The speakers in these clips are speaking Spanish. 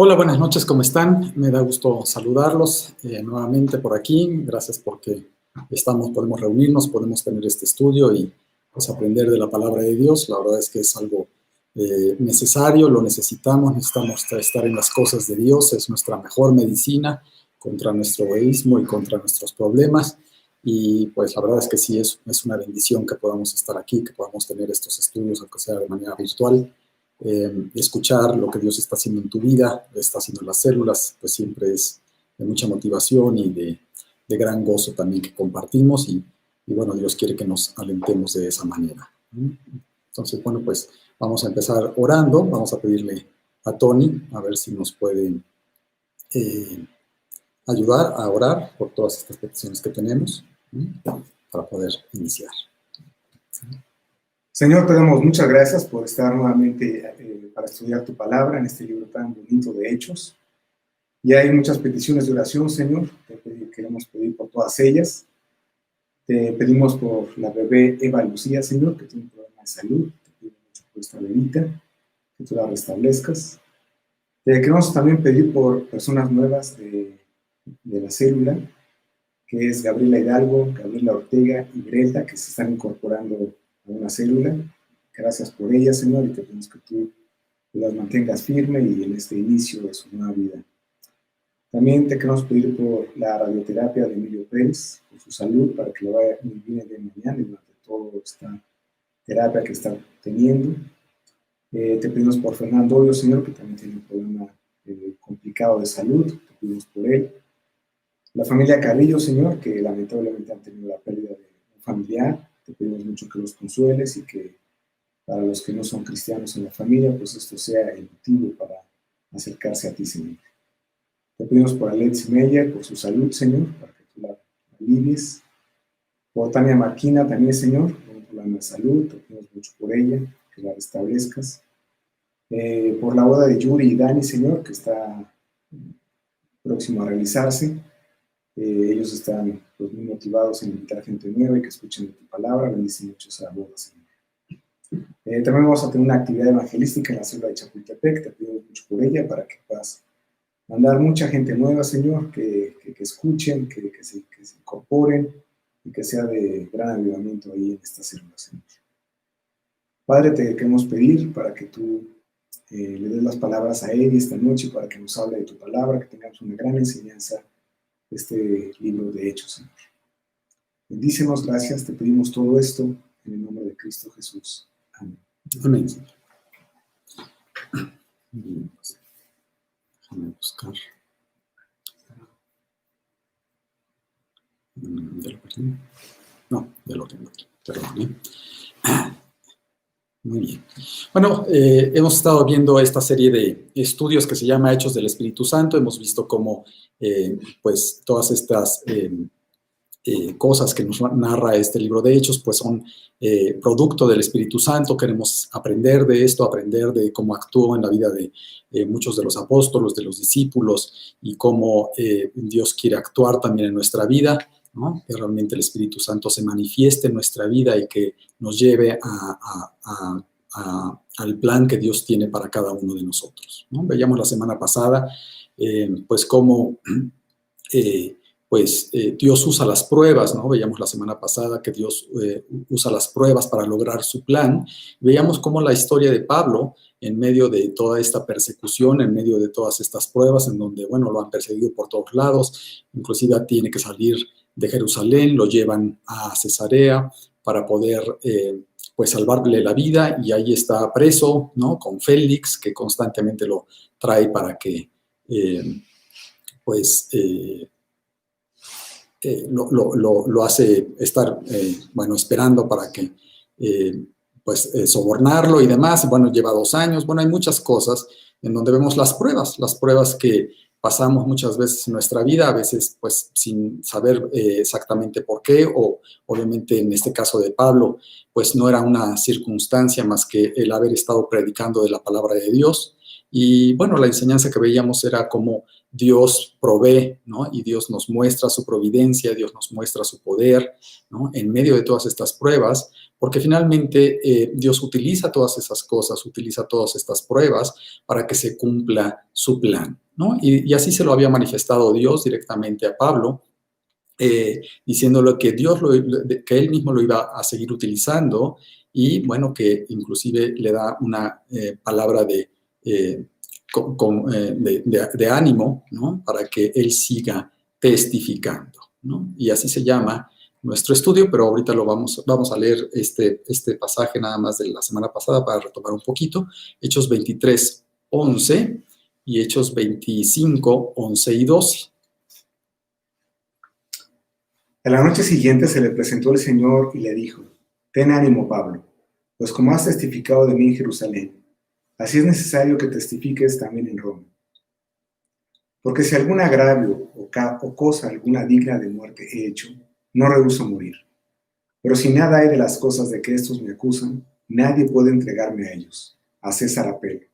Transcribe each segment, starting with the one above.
Hola, buenas noches, ¿cómo están? Me da gusto saludarlos nuevamente por aquí. Gracias porque podemos reunirnos, podemos tener este estudio y pues, aprender de la palabra de Dios. La verdad es que es algo necesario, lo necesitamos estar en las cosas de Dios. Es nuestra mejor medicina contra nuestro egoísmo y contra nuestros problemas. Y pues la verdad es que sí, es una bendición que podamos estar aquí, que podamos tener estos estudios, aunque sea de manera virtual. Escuchar lo que Dios está haciendo en tu vida, está haciendo en las células, pues siempre es de mucha motivación y de gran gozo también que compartimos y bueno, Dios quiere que nos alentemos de esa manera. Entonces, bueno, pues vamos a empezar orando, vamos a pedirle a Tony a ver si nos puede ayudar a orar por todas estas peticiones que tenemos para poder iniciar. Señor, te damos muchas gracias por estar nuevamente para estudiar tu palabra en este libro tan bonito de Hechos. Y hay muchas peticiones de oración, Señor. Queremos pedir por todas ellas. Te pedimos por la bebé Eva Lucía, Señor, que tiene un problema de salud. Te pedimos mucho por esta bebita, que tú la restablezcas. Te queremos también pedir por personas nuevas de la célula, que es Gabriela Hidalgo, Gabriela Ortega y Greta, que se están incorporando a una célula. Gracias por ellas, Señor, y te pedimos que tú las mantengas firme y en este inicio de su nueva vida. También te queremos pedir por la radioterapia de Emilio Pérez, por su salud, para que le vaya muy bien de mañana y durante toda esta terapia que está teniendo. Te pedimos por Fernando Hoyo, Señor, que también tiene un problema complicado de salud. Te pedimos por él. La familia Carrillo, Señor, que lamentablemente han tenido la pérdida de un familiar. Te pedimos mucho que los consueles y que para los que no son cristianos en la familia, pues esto sea el motivo para acercarse a ti, Señor. Te pedimos por Alex Meyer, por su salud, Señor, para que tú la alivies. Por Tania Marquina también, Señor, por un problema de salud, te pedimos mucho por ella, que la restablezcas. Por la boda de Yuri y Dani, Señor, que está próximo a realizarse. Ellos están pues, muy motivados en invitar gente nueva y que escuchen de tu palabra. Bendice mucho esa boda, Señor. También vamos a tener una actividad evangelística en la célula de Chapultepec. Te pido mucho por ella para que puedas mandar mucha gente nueva, Señor, que escuchen, que se incorporen y que sea de gran avivamiento ahí en esta célula, Señor. Padre, te queremos pedir para que tú le des las palabras a Eddie esta noche, para que nos hable de tu palabra, que tengamos una gran enseñanza de este libro de Hechos, Señor. Bendícenos, gracias, te pedimos todo esto en el nombre de Cristo Jesús. Amén. Amén. Déjame buscar. Ya lo tengo aquí. Perdón. Muy bien. Bueno, hemos estado viendo esta serie de estudios que se llama Hechos del Espíritu Santo. Hemos visto cómo, pues, todas estas cosas que nos narra este libro de Hechos, pues son producto del Espíritu Santo. Queremos aprender de esto, aprender de cómo actuó en la vida de muchos de los apóstolos, de los discípulos, y cómo Dios quiere actuar también en nuestra vida, ¿no? Que realmente el Espíritu Santo se manifieste en nuestra vida y que nos lleve al plan que Dios tiene para cada uno de nosotros, ¿no? Veíamos la semana pasada, pues cómo Dios usa las pruebas, ¿no? Veíamos la semana pasada que Dios usa las pruebas para lograr su plan. Veíamos cómo la historia de Pablo, en medio de toda esta persecución, en medio de todas estas pruebas, en donde, bueno, lo han perseguido por todos lados, inclusive tiene que salir de Jerusalén, lo llevan a Cesarea para poder, pues, salvarle la vida, y ahí está preso, ¿no? Con Félix, que constantemente lo trae para que, lo hace estar, bueno, esperando para que, sobornarlo y demás. Bueno, lleva 2 años. Bueno, hay muchas cosas en donde vemos las pruebas que pasamos muchas veces en nuestra vida, a veces, pues, sin saber exactamente por qué, o obviamente en este caso de Pablo, pues no era una circunstancia más que el haber estado predicando de la palabra de Dios. Y bueno, la enseñanza que veíamos era cómo Dios provee, ¿no? Y Dios nos muestra su providencia, Dios nos muestra su poder, ¿no? En medio de todas estas pruebas, porque finalmente Dios utiliza todas esas cosas, utiliza todas estas pruebas para que se cumpla su plan, ¿no? Y así se lo había manifestado Dios directamente a Pablo, diciéndole que que él mismo lo iba a seguir utilizando y bueno, que inclusive le da una palabra eh, de ánimo, ¿no? Para que él siga testificando, ¿no? Y así se llama nuestro estudio, pero ahorita vamos a leer este pasaje nada más de la semana pasada para retomar un poquito, Hechos 23, 11 y Hechos 25, 11 y 12. A la noche siguiente se le presentó el Señor y le dijo: Ten ánimo, Pablo, pues como has testificado de mí en Jerusalén, así es necesario que testifiques también en Roma. Porque si algún agravio o cosa alguna digna de muerte he hecho, no rehúso morir. Pero si nada hay de las cosas de que estos me acusan, nadie puede entregarme a ellos. A César apelo.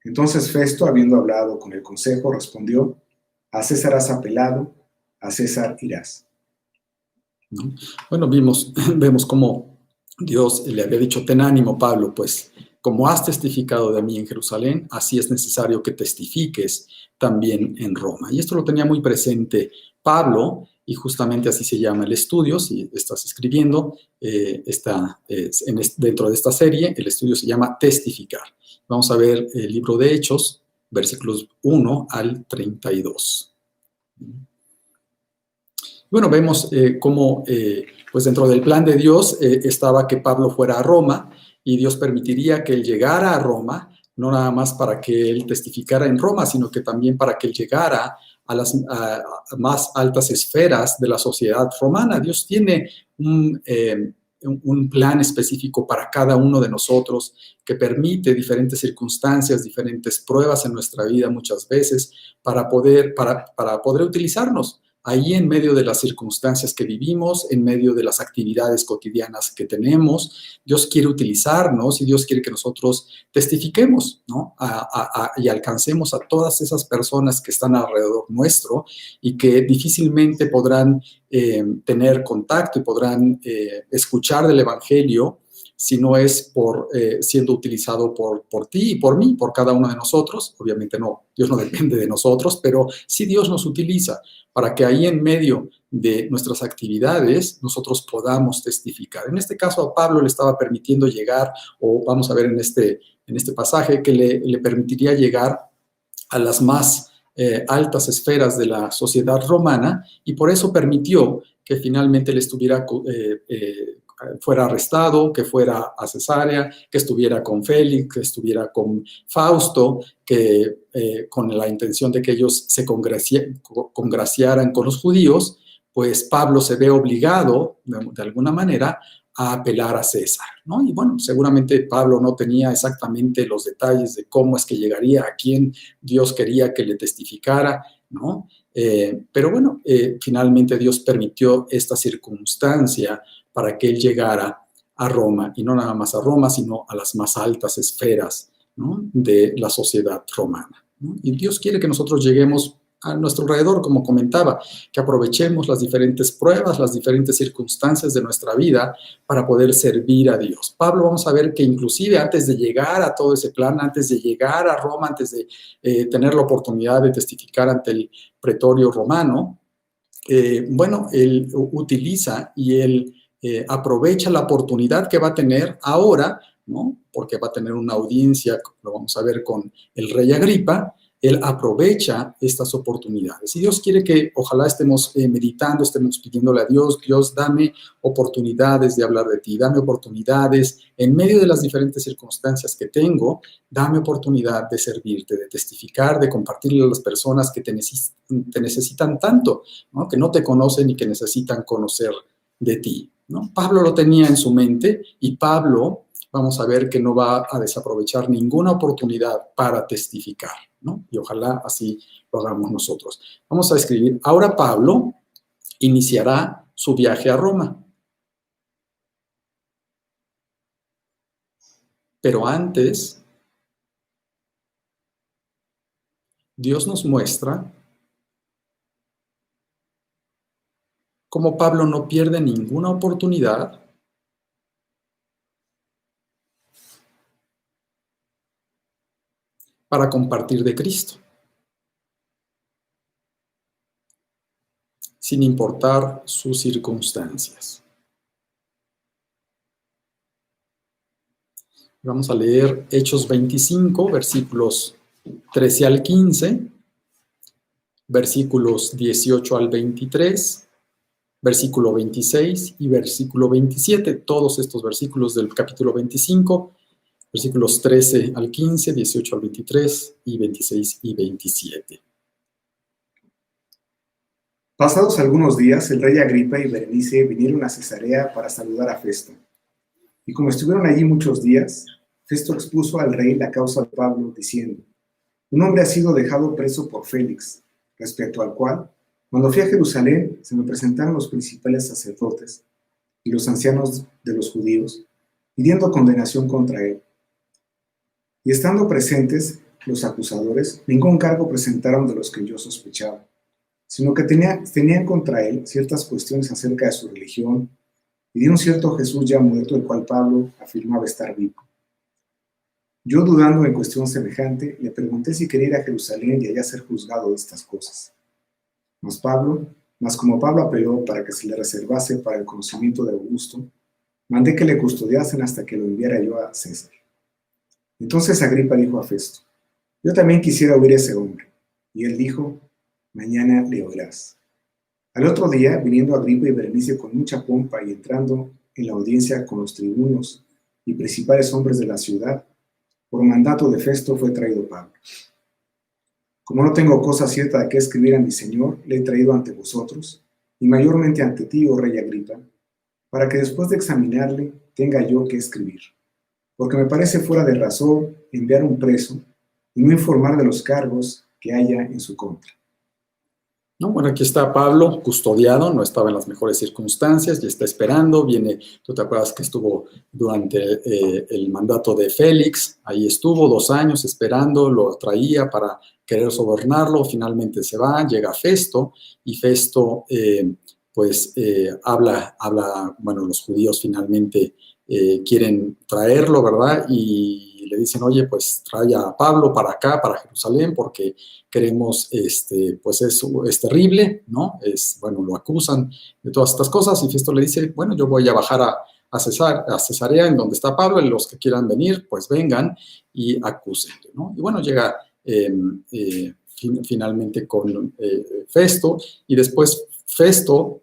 Entonces Festo, habiendo hablado con el consejo, respondió: A César has apelado, a César irás. ¿No? Bueno, vemos cómo Dios le había dicho: ten ánimo, Pablo, pues como has testificado de mí en Jerusalén, así es necesario que testifiques también en Roma. Y esto lo tenía muy presente Pablo, y justamente así se llama el estudio. Si estás escribiendo, dentro de esta serie, el estudio se llama Testificar. Vamos a ver el libro de Hechos, versículos 1 al 32. Bueno, vemos cómo, pues dentro del plan de Dios estaba que Pablo fuera a Roma, y Dios permitiría que él llegara a Roma, no nada más para que él testificara en Roma, sino que también para que él llegara a las más altas esferas de la sociedad romana. Dios tiene un plan específico para cada uno de nosotros, que permite diferentes circunstancias, diferentes pruebas en nuestra vida muchas veces para poder utilizarnos ahí en medio de las circunstancias que vivimos, en medio de las actividades cotidianas que tenemos. Dios quiere utilizarnos y Dios quiere que nosotros testifiquemos, ¿no? Y alcancemos a todas esas personas que están alrededor nuestro y que difícilmente podrán tener contacto y podrán escuchar del Evangelio si no es siendo utilizado por ti y por mí, por cada uno de nosotros. Obviamente no, Dios no depende de nosotros, pero sí Dios nos utiliza para que ahí en medio de nuestras actividades nosotros podamos testificar. En este caso a Pablo le estaba permitiendo llegar, o vamos a ver en este pasaje, que le permitiría llegar a las más altas esferas de la sociedad romana, y por eso permitió que finalmente él fuera arrestado, que fuera a Cesarea, que estuviera con Félix, que estuviera con Fausto, que con la intención de que ellos se congraciaran con los judíos, pues Pablo se ve obligado, de alguna manera, a apelar a César, ¿no? Y bueno, seguramente Pablo no tenía exactamente los detalles de cómo es que llegaría, a quién Dios quería que le testificara, ¿no? Pero bueno, finalmente Dios permitió esta circunstancia para que él llegara a Roma, y no nada más a Roma, sino a las más altas esferas, ¿no?, de la sociedad romana, ¿no? Y Dios quiere que nosotros lleguemos a nuestro alrededor, como comentaba, que aprovechemos las diferentes pruebas, las diferentes circunstancias de nuestra vida para poder servir a Dios. Pablo, vamos a ver que inclusive antes de llegar a todo ese plan, antes de llegar a Roma, antes de tener la oportunidad de testificar ante el pretorio romano, bueno, él utiliza y él aprovecha la oportunidad que va a tener ahora, ¿no? Porque va a tener una audiencia, lo vamos a ver, con el rey Agripa. Él aprovecha estas oportunidades. Y Dios quiere que ojalá estemos meditando, estemos pidiéndole a Dios: Dios, dame oportunidades de hablar de ti, dame oportunidades en medio de las diferentes circunstancias que tengo, dame oportunidad de servirte, de testificar, de compartirle a las personas que te necesitan tanto, ¿no?, que no te conocen y que necesitan conocer de ti, ¿no? Pablo lo tenía en su mente, y Pablo, vamos a ver que no va a desaprovechar ninguna oportunidad para testificar, ¿no? Y ojalá así lo hagamos nosotros. Vamos a escribir: ahora Pablo iniciará su viaje a Roma. Pero antes Dios nos muestra cómo Pablo no pierde ninguna oportunidad para compartir de Cristo, sin importar sus circunstancias. Vamos a leer Hechos 25, versículos 13 al 15, versículos 18 al 23, versículo 26 y versículo 27. Todos estos versículos del capítulo 25, versículos 13 al 15, 18 al 23 y 26 y 27. Pasados algunos días, el rey Agripa y Berenice vinieron a Cesarea para saludar a Festo. Y como estuvieron allí muchos días, Festo expuso al rey la causa de Pablo, diciendo: un hombre ha sido dejado preso por Félix, respecto al cual, cuando fui a Jerusalén, se me presentaron los principales sacerdotes y los ancianos de los judíos, pidiendo condenación contra él. Y estando presentes los acusadores, ningún cargo presentaron de los que yo sospechaba, sino que tenían contra él ciertas cuestiones acerca de su religión y de un cierto Jesús ya muerto, el cual Pablo afirmaba estar vivo. Yo, dudando en cuestión semejante, le pregunté si quería ir a Jerusalén y allá ser juzgado de estas cosas. Mas como Pablo apeló para que se le reservase para el conocimiento de Augusto, mandé que le custodiasen hasta que lo enviara yo a César. Entonces Agripa dijo a Festo: yo también quisiera oír a ese hombre. Y él dijo: mañana le oirás. Al otro día, viniendo Agripa y Berenice con mucha pompa y entrando en la audiencia con los tribunos y principales hombres de la ciudad, por mandato de Festo fue traído Pablo. Como no tengo cosa cierta de qué escribir a mi señor, le he traído ante vosotros, y mayormente ante ti, oh rey Agripa, para que después de examinarle tenga yo que escribir. Porque me parece fuera de razón enviar un preso y no informar de los cargos que haya en su contra. ¿No? Bueno, aquí está Pablo custodiado, no estaba en las mejores circunstancias y está esperando. Viene, tú te acuerdas que estuvo durante el mandato de Félix, ahí estuvo 2 años esperando, lo traía para querer sobornarlo, finalmente se va, llega Festo y Festo habla, bueno, los judíos finalmente quieren traerlo, ¿verdad? Y le dicen: oye, pues trae a Pablo para acá, para Jerusalén, porque queremos, pues es terrible, ¿no? Bueno, lo acusan de todas estas cosas, y Festo le dice: bueno, yo voy a bajar a Cesarea, en donde está Pablo, y los que quieran venir, pues vengan y acúsenle, ¿no? Y bueno, llega finalmente con Festo, y después Festo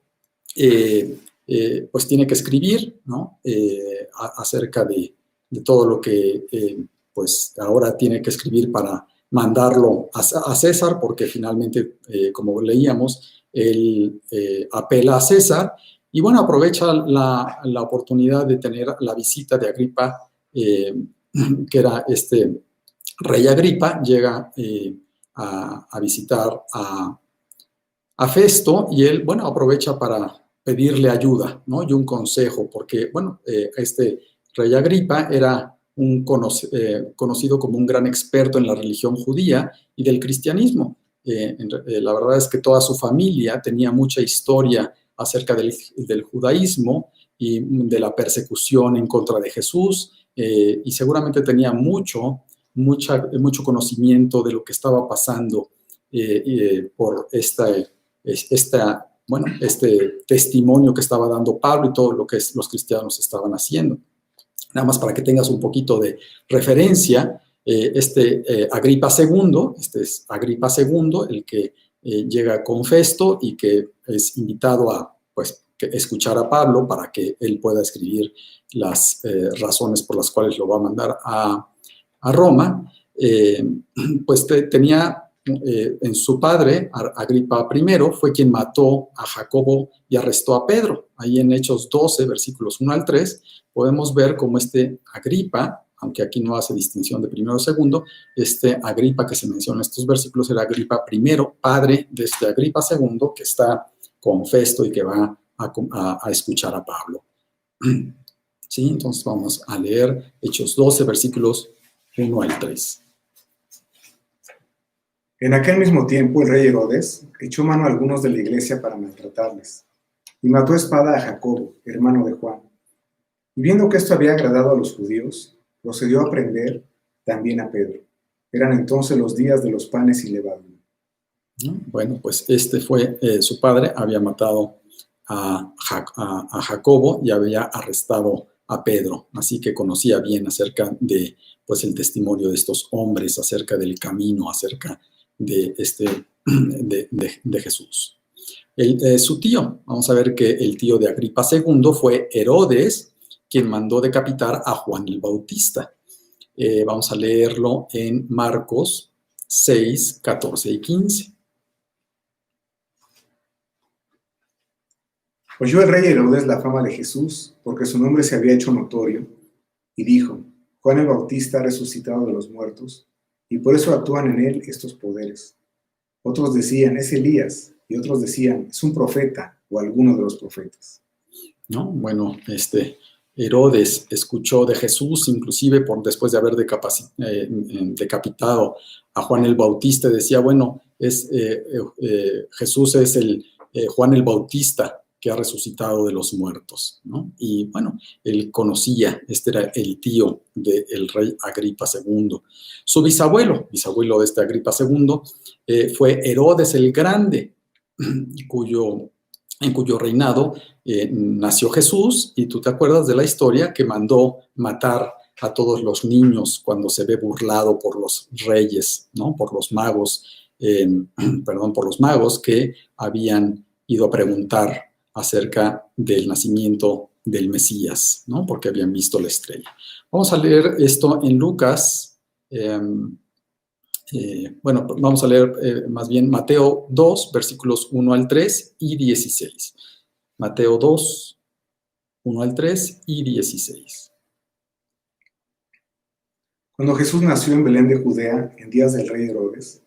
pues tiene que escribir, ¿no? Acerca de todo lo que pues ahora tiene que escribir para mandarlo a César, porque finalmente, como leíamos, él apela a César, y bueno, aprovecha la oportunidad de tener la visita de Agripa, que era este rey Agripa, llega a visitar a Festo, y él, bueno, aprovecha para pedirle ayuda, ¿no? Y un consejo, porque, bueno, este rey Agripa era conocido como un gran experto en la religión judía y del cristianismo. La verdad es que toda su familia tenía mucha historia acerca del judaísmo y de la persecución en contra de Jesús, y seguramente tenía mucho conocimiento de lo que estaba pasando por este testimonio que estaba dando Pablo y todo lo que los cristianos estaban haciendo. Nada más para que tengas un poquito de referencia, Agripa II, este es Agripa II, el que llega con Festo y que es invitado a escuchar a Pablo para que él pueda escribir las razones por las cuales lo va a mandar a Roma. Pues tenía en su padre, Agripa I, fue quien mató a Jacobo y arrestó a Pedro. Ahí en Hechos 12, versículos 1 al 3, podemos ver cómo Agripa, aunque aquí no hace distinción de primero o segundo, Agripa que se menciona en estos versículos era Agripa I, padre de Agripa II, que está con Festo y que va a escuchar a Pablo. ¿Sí? Entonces vamos a leer Hechos 12, versículos 1 al 3. En aquel mismo tiempo, el rey Herodes echó mano a algunos de la iglesia para maltratarles, y mató a espada a Jacobo, hermano de Juan. Y viendo que esto había agradado a los judíos, procedió a prender también a Pedro. Eran entonces los días de los panes sin levadura. Bueno, pues este fue su padre, había matado a Jacobo y había arrestado a Pedro, así que conocía bien acerca de, pues, el testimonio de estos hombres, acerca del camino, acerca de, de Jesús. Su tío, vamos a ver que el tío de Agripa II fue Herodes, quien mandó decapitar a Juan el Bautista. Vamos a leerlo en Marcos 6, 14 y 15. Oyó el rey Herodes la fama de Jesús, porque su nombre se había hecho notorio, y dijo: Juan el Bautista ha resucitado de los muertos, y por eso actúan en él estos poderes. Otros decían: es Elías, y otros decían: es un profeta, o alguno de los profetas. ¿No? Bueno, Herodes escuchó de Jesús, inclusive después de haber decapitado a Juan el Bautista, decía, bueno, Jesús es el Juan el Bautista que ha resucitado de los muertos, ¿no? Y bueno, él conocía, este era el tío del rey Agripa II. Su bisabuelo de este Agripa II, fue Herodes el Grande, en cuyo reinado nació Jesús, y tú te acuerdas de la historia que mandó matar a todos los niños cuando se ve burlado por los reyes, ¿no? Por los magos, por los magos que habían ido a preguntar acerca del nacimiento del Mesías, ¿no? Porque habían visto la estrella. Vamos a leer esto en Lucas. Vamos a leer más bien Mateo 2, versículos 1 al 3 y 16. Mateo 2, 1 al 3 y 16. Cuando Jesús nació en Belén de Judea, en días del rey Herodes,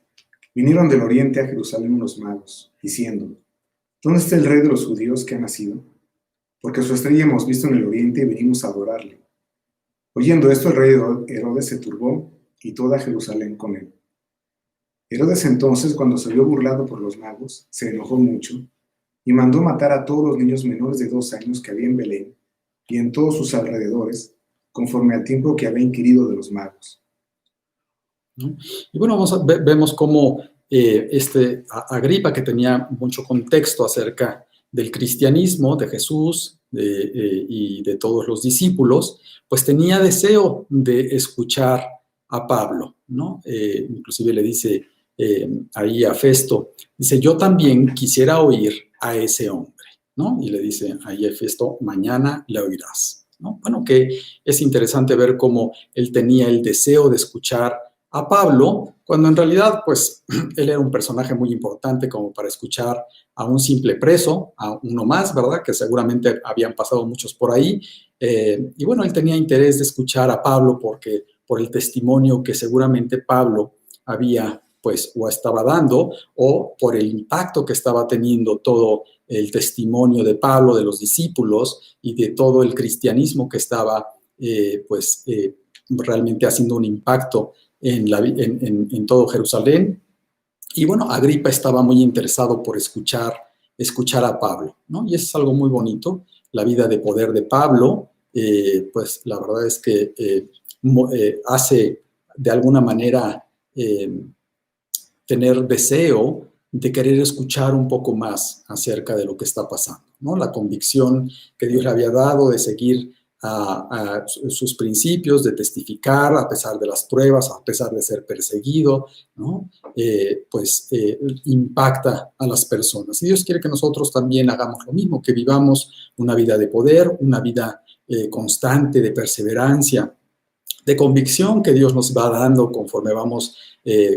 vinieron del oriente a Jerusalén unos magos, diciendo: ¿Dónde está el rey de los judíos que ha nacido? Porque su estrella hemos visto en el oriente y venimos a adorarle. Oyendo esto, el rey Herodes se turbó, y toda Jerusalén con él. Herodes entonces, cuando se vio burlado por los magos, se enojó mucho, y mandó matar a todos los niños menores de 2 años que había en Belén y en todos sus alrededores, conforme al tiempo que había inquirido de los magos. Y bueno, vemos cómo Agripa, que tenía mucho contexto acerca del cristianismo, de Jesús y de todos los discípulos, pues tenía deseo de escuchar a Pablo, ¿no? Inclusive le dice ahí a Festo, dice, yo también quisiera oír a ese hombre, ¿no? Y le dice ahí a Festo, mañana le oirás, ¿no? Bueno, que es interesante ver cómo él tenía el deseo de escuchar a Pablo, cuando en realidad, pues, él era un personaje muy importante como para escuchar a un simple preso, a uno más, ¿verdad? Que seguramente habían pasado muchos por ahí. Y bueno, él tenía interés de escuchar a Pablo por el testimonio que seguramente Pablo había, pues, o estaba dando, o por el impacto que estaba teniendo todo el testimonio de Pablo, de los discípulos y de todo el cristianismo que estaba, realmente haciendo un impacto en todo Jerusalén. Y bueno, Agripa estaba muy interesado por escuchar a Pablo, ¿no? Y eso es algo muy bonito, la vida de poder de Pablo, pues la verdad es que hace de alguna manera tener deseo de querer escuchar un poco más acerca de lo que está pasando, ¿no? La convicción que Dios le había dado de seguir a sus principios, de testificar a pesar de las pruebas, a pesar de ser perseguido, ¿no? Impacta a las personas. Y Dios quiere que nosotros también hagamos lo mismo, que vivamos una vida de poder, una vida constante de perseverancia, de convicción que Dios nos va dando conforme vamos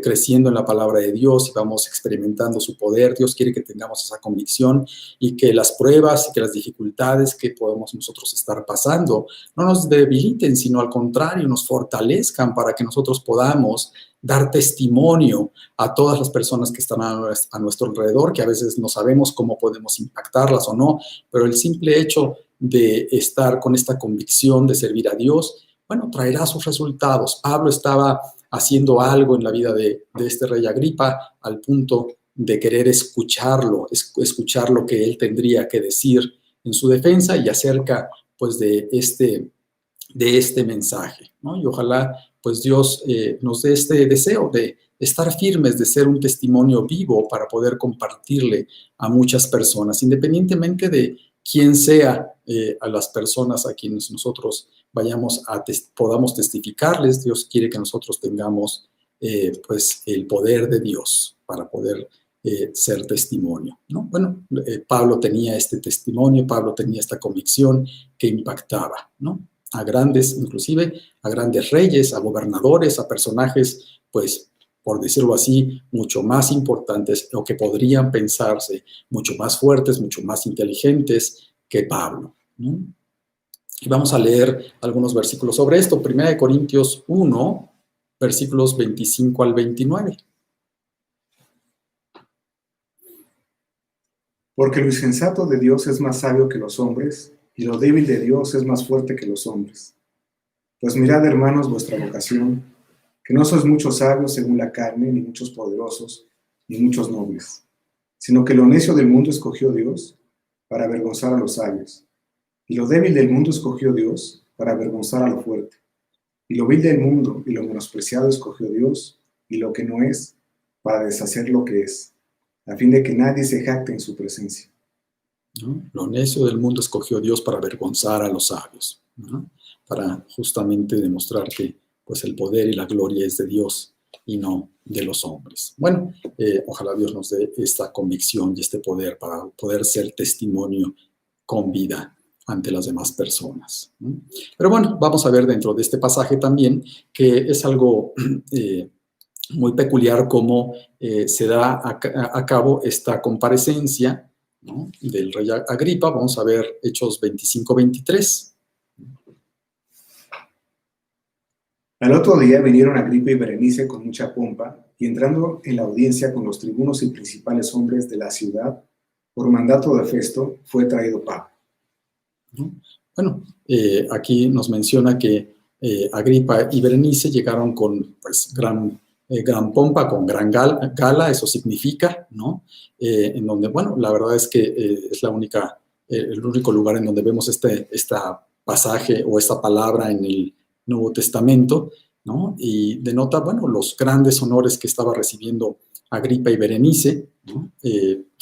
creciendo en la palabra de Dios y vamos experimentando su poder. Dios quiere que tengamos esa convicción y que las pruebas y que las dificultades que podemos nosotros estar pasando no nos debiliten, sino al contrario, nos fortalezcan para que nosotros podamos dar testimonio a todas las personas que están a nuestro alrededor, que a veces no sabemos cómo podemos impactarlas o no, pero el simple hecho de estar con esta convicción de servir a Dios, bueno, traerá sus resultados. Pablo estaba haciendo algo en la vida de este rey Agripa, al punto de querer escucharlo, escuchar lo que él tendría que decir en su defensa y acerca pues de este mensaje, ¿no? Y ojalá pues Dios nos dé este deseo de estar firmes, de ser un testimonio vivo para poder compartirle a muchas personas, independientemente de quién sea a las personas a quienes nosotros podamos testificarles. Dios quiere que nosotros tengamos pues el poder de Dios para poder ser testimonio, ¿no? Bueno, Pablo tenía este testimonio, Pablo tenía esta convicción que impactaba, ¿no? A grandes, inclusive a grandes reyes, a gobernadores, a personajes, pues, por decirlo así, mucho más importantes o que podrían pensarse mucho más fuertes, mucho más inteligentes que Pablo, ¿no? Y vamos a leer algunos versículos sobre esto. 1 Corintios 1, versículos 25 al 29. Porque lo insensato de Dios es más sabio que los hombres, y lo débil de Dios es más fuerte que los hombres. Pues mirad, hermanos, vuestra vocación, que no sois muchos sabios según la carne, ni muchos poderosos, ni muchos nobles, sino que lo necio del mundo escogió Dios para avergonzar a los sabios, y lo débil del mundo escogió Dios para avergonzar a lo fuerte, y lo vil del mundo y lo menospreciado escogió Dios, y lo que no es, para deshacer lo que es, a fin de que nadie se jacte en su presencia. ¿No? Lo necio del mundo escogió Dios para avergonzar a los sabios, ¿no? Para justamente demostrar que pues, el poder y la gloria es de Dios y no de los hombres. Bueno, ojalá Dios nos dé esta convicción y este poder para poder ser testimonio con vida ante las demás personas, ¿no? Pero bueno, vamos a ver dentro de este pasaje también que es algo muy peculiar cómo se da a cabo esta comparecencia, ¿no? Del rey Agripa. Vamos a ver Hechos 25-23. Al otro día vinieron Agripa y Berenice con mucha pompa, y entrando en la audiencia con los tribunos y principales hombres de la ciudad, por mandato de Festo, fue traído Pablo. ¿No? Bueno, aquí nos menciona que Agripa y Berenice llegaron con pues, gran pompa, con gran gala, eso significa, ¿no? En donde, bueno, la verdad es que es el único lugar en donde vemos esta pasaje o esta palabra en el Nuevo Testamento, ¿no? Y denota, bueno, los grandes honores que estaba recibiendo Agripa y Berenice, ¿no?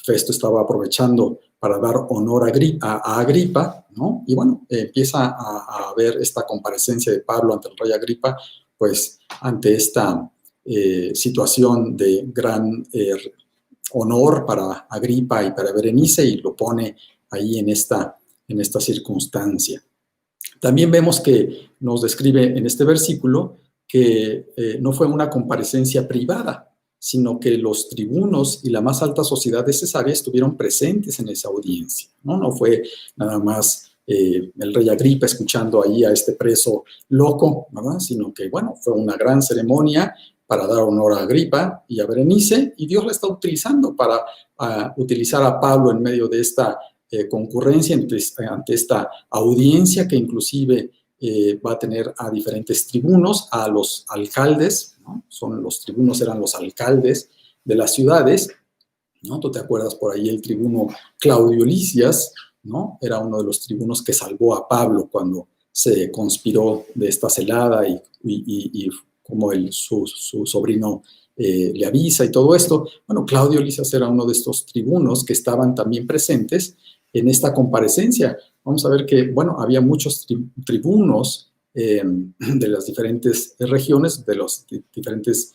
Festo estaba aprovechando para dar honor a Agripa, ¿no? Y bueno, empieza a ver esta comparecencia de Pablo ante el rey Agripa, pues ante esta situación de gran honor para Agripa y para Berenice, y lo pone ahí en esta circunstancia. También vemos que nos describe en este versículo que no fue una comparecencia privada, sino que los tribunos y la más alta sociedad de Cesarea estuvieron presentes en esa audiencia, ¿no? No fue nada más el rey Agripa escuchando ahí a este preso loco, ¿verdad? Sino que, bueno, fue una gran ceremonia para dar honor a Agripa y a Berenice, y Dios la está utilizando para utilizar a Pablo en medio de esta concurrencia, ante esta audiencia que inclusive va a tener a diferentes tribunos, a los alcaldes, ¿no? Los tribunos eran los alcaldes de las ciudades, ¿no? Tú te acuerdas por ahí el tribuno Claudio Lisias, ¿no? Era uno de los tribunos que salvó a Pablo cuando se conspiró de esta celada y como su sobrino le avisa y todo esto. Bueno, Claudio Lisias era uno de estos tribunos que estaban también presentes en esta comparecencia. Vamos a ver que, bueno, había muchos tribunos de las diferentes regiones, de los diferentes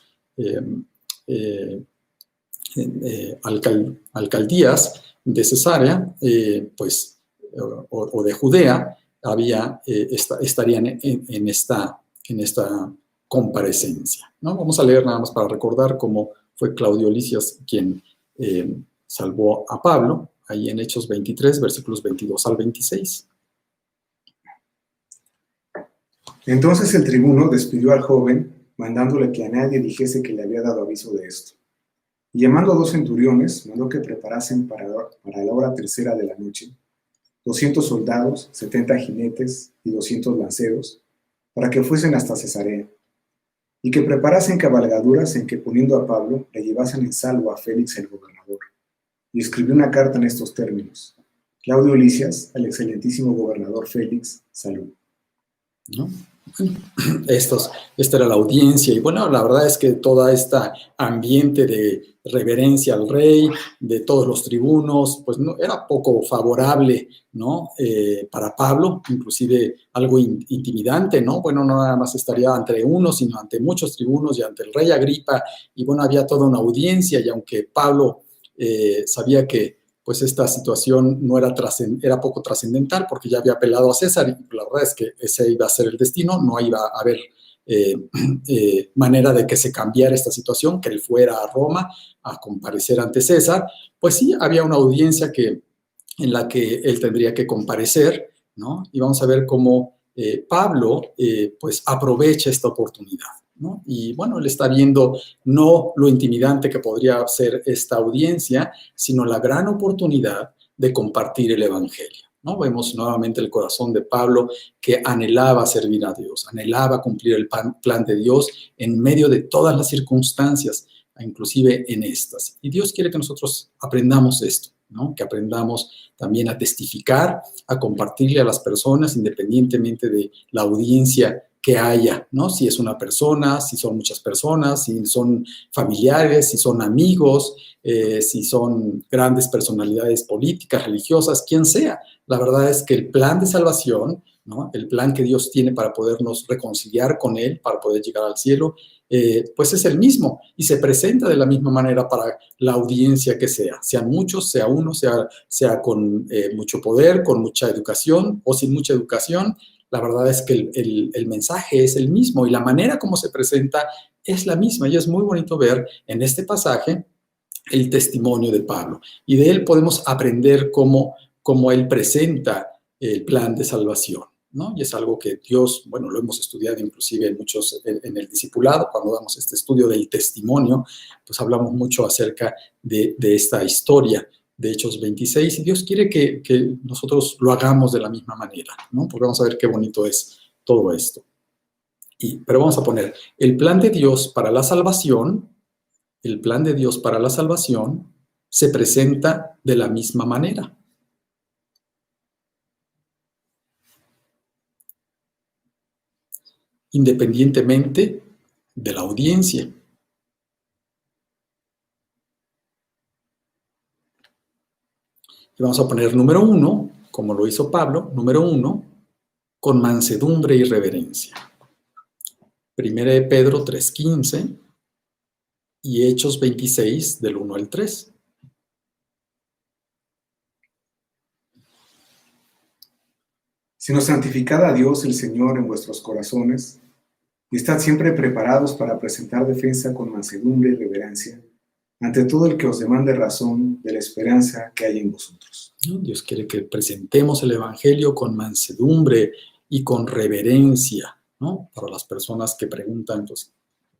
alcaldías de Cesarea, pues, o de Judea, estarían en esta comparecencia, ¿no? Vamos a leer nada más para recordar cómo fue Claudio Lisias quien salvó a Pablo, ahí en Hechos 23, versículos 22 al 26. Entonces el tribuno despidió al joven, mandándole que a nadie dijese que le había dado aviso de esto. Y llamando a 2 centuriones, mandó que preparasen para la hora tercera de la noche 200 soldados, 70 jinetes y 200 lanceros, para que fuesen hasta Cesarea. y que preparasen cabalgaduras en que, poniendo a Pablo, le llevasen en salvo a Félix el gobernador. Y escribió una carta en estos términos: Claudio Lisias, al excelentísimo gobernador Félix, salud. ¿No? Bueno, esta era la audiencia, y bueno, la verdad es que todo este ambiente de reverencia al rey, de todos los tribunos, pues no, era poco favorable, ¿no? Para Pablo, inclusive algo intimidante, ¿no? Bueno, no nada más estaría ante uno, sino ante muchos tribunos y ante el rey Agripa, y bueno, había toda una audiencia, y aunque Pablo sabía que pues esta situación no era poco trascendental porque ya había apelado a César y la verdad es que ese iba a ser el destino, no iba a haber manera de que se cambiara esta situación, que él fuera a Roma a comparecer ante César. Pues sí, había una audiencia en la que él tendría que comparecer, ¿no? Y vamos a ver cómo Pablo pues aprovecha esta oportunidad, ¿no? Y bueno, él está viendo no lo intimidante que podría ser esta audiencia, sino la gran oportunidad de compartir el Evangelio, ¿no? Vemos nuevamente el corazón de Pablo, que anhelaba servir a Dios, anhelaba cumplir el plan de Dios en medio de todas las circunstancias, inclusive en estas. Y Dios quiere que nosotros aprendamos esto, ¿no? Que aprendamos también a testificar, a compartirle a las personas, independientemente de la audiencia que haya, ¿no? Si es una persona, si son muchas personas, si son familiares, si son amigos, si son grandes personalidades políticas, religiosas, quien sea. La verdad es que el plan de salvación, ¿no? El plan que Dios tiene para podernos reconciliar con Él, para poder llegar al cielo, pues es el mismo y se presenta de la misma manera para la audiencia que sea. Sean muchos, sea uno, sea con mucho poder, con mucha educación o sin mucha educación. La verdad es que el mensaje es el mismo y la manera como se presenta es la misma. Y es muy bonito ver en este pasaje el testimonio de Pablo. Y de él podemos aprender cómo él presenta el plan de salvación, ¿no? Y es algo que Dios, bueno, lo hemos estudiado inclusive en el discipulado, cuando damos este estudio del testimonio, pues hablamos mucho acerca de esta historia de Hechos 26, y Dios quiere que nosotros lo hagamos de la misma manera, ¿no? Porque vamos a ver qué bonito es todo esto. Pero vamos a poner el plan de Dios para la salvación. El plan de Dios para la salvación se presenta de la misma manera. Independientemente de la audiencia. Y vamos a poner número 1, como lo hizo Pablo, número 1, con mansedumbre y reverencia. 1 de Pedro 3:15 y Hechos 26 del 1 al 3. Sino santificad a Dios el Señor en vuestros corazones y estad siempre preparados para presentar defensa con mansedumbre y reverencia ante todo el que os demande razón de la esperanza que hay en vosotros. Dios quiere que presentemos el Evangelio con mansedumbre y con reverencia, ¿no? Para las personas que preguntan, pues,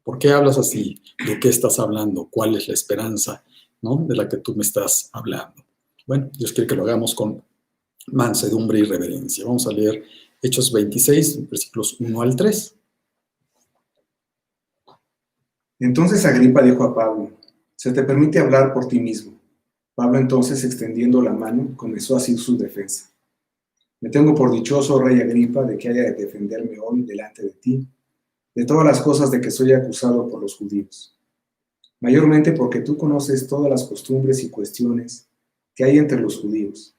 ¿por qué hablas así? ¿De qué estás hablando? ¿Cuál es la esperanza, ¿no? De la que tú me estás hablando? Bueno, Dios quiere que lo hagamos con mansedumbre y reverencia. Vamos a leer Hechos 26, versículos 1 al 3. Entonces Agripa dijo a Pablo: se te permite hablar por ti mismo. Pablo entonces, extendiendo la mano, comenzó así su defensa. Me tengo por dichoso, rey Agripa, de que haya de defenderme hoy delante de ti, de todas las cosas de que soy acusado por los judíos. Mayormente porque tú conoces todas las costumbres y cuestiones que hay entre los judíos,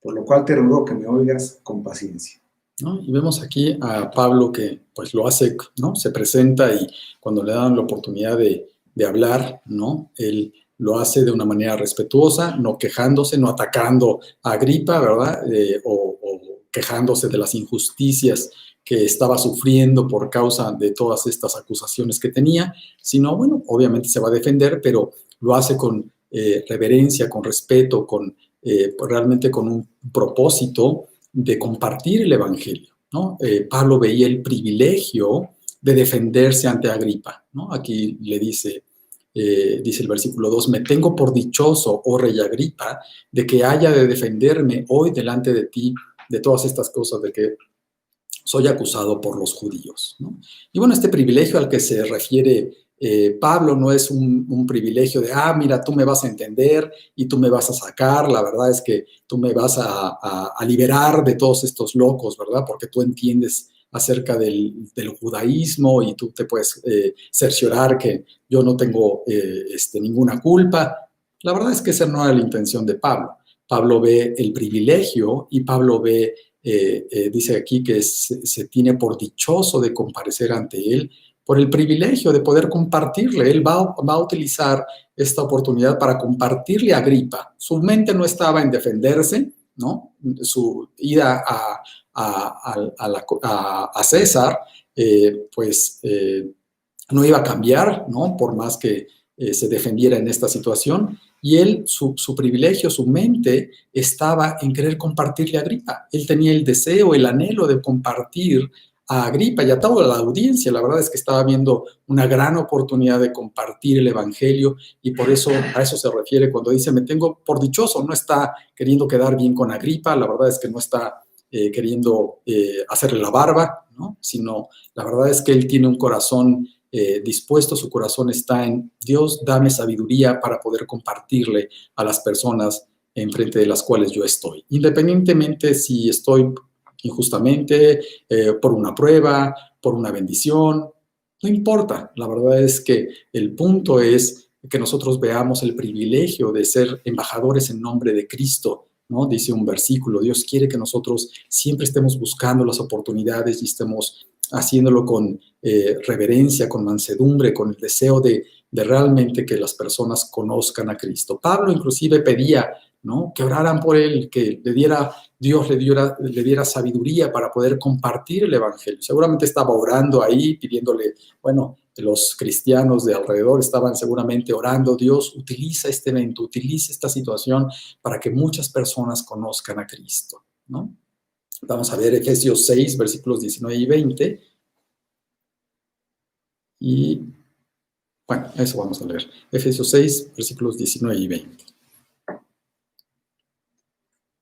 por lo cual te ruego que me oigas con paciencia. ¿No? Y vemos aquí a Pablo que pues lo hace, ¿no? Se presenta y cuando le dan la oportunidad de hablar, ¿no? Él lo hace de una manera respetuosa, no quejándose, no atacando a Agripa, ¿verdad? O quejándose de las injusticias que estaba sufriendo por causa de todas estas acusaciones que tenía, sino, bueno, obviamente se va a defender, pero lo hace con reverencia, con respeto, realmente con un propósito de compartir el Evangelio, ¿no? Pablo veía el privilegio de defenderse ante Agripa, ¿no? Aquí le dice el versículo 2, me tengo por dichoso, oh rey Agripa, de que haya de defenderme hoy delante de ti de todas estas cosas de que soy acusado por los judíos, ¿no? Y bueno, este privilegio al que se refiere Pablo no es un privilegio de, mira, tú me vas a entender y tú me vas a sacar, la verdad es que tú me vas a liberar de todos estos locos, ¿verdad? Porque tú entiendes acerca del judaísmo y tú te puedes cerciorar que yo no tengo ninguna culpa. La verdad es que esa no era la intención de Pablo. Pablo ve el privilegio y Pablo ve, dice aquí que se tiene por dichoso de comparecer ante él por el privilegio de poder compartirle. Él va a utilizar esta oportunidad para compartirle a Agripa. Su mente no estaba en defenderse, ¿no? Su ida a César, no iba a cambiar, ¿no? Por más que se defendiera en esta situación. Y él, su privilegio, su mente estaba en querer compartirle a Agripa. Él tenía el deseo, el anhelo de compartir a Agripa y a toda la audiencia. La verdad es que estaba viendo una gran oportunidad de compartir el evangelio y por eso a eso se refiere cuando dice me tengo por dichoso. No está queriendo quedar bien con Agripa, la verdad es que no está queriendo hacerle la barba, ¿no? Sino la verdad es que él tiene un corazón dispuesto, su corazón está en Dios, dame sabiduría para poder compartirle a las personas enfrente de las cuales yo estoy. Independientemente si estoy injustamente, por una prueba, por una bendición, no importa. La verdad es que el punto es que nosotros veamos el privilegio de ser embajadores en nombre de Cristo, ¿no? Dice un versículo, Dios quiere que nosotros siempre estemos buscando las oportunidades y estemos haciéndolo con reverencia, con mansedumbre, con el deseo de realmente que las personas conozcan a Cristo. Pablo inclusive pedía, ¿no? Que oraran por él, que Dios le diera sabiduría para poder compartir el evangelio. Seguramente estaba orando ahí, pidiéndole, bueno, los cristianos de alrededor estaban seguramente orando, Dios, utiliza este evento, utiliza esta situación para que muchas personas conozcan a Cristo, ¿no? Vamos a ver Efesios 6, versículos 19 y 20. Y, bueno, eso vamos a leer. Efesios 6, versículos 19 y 20.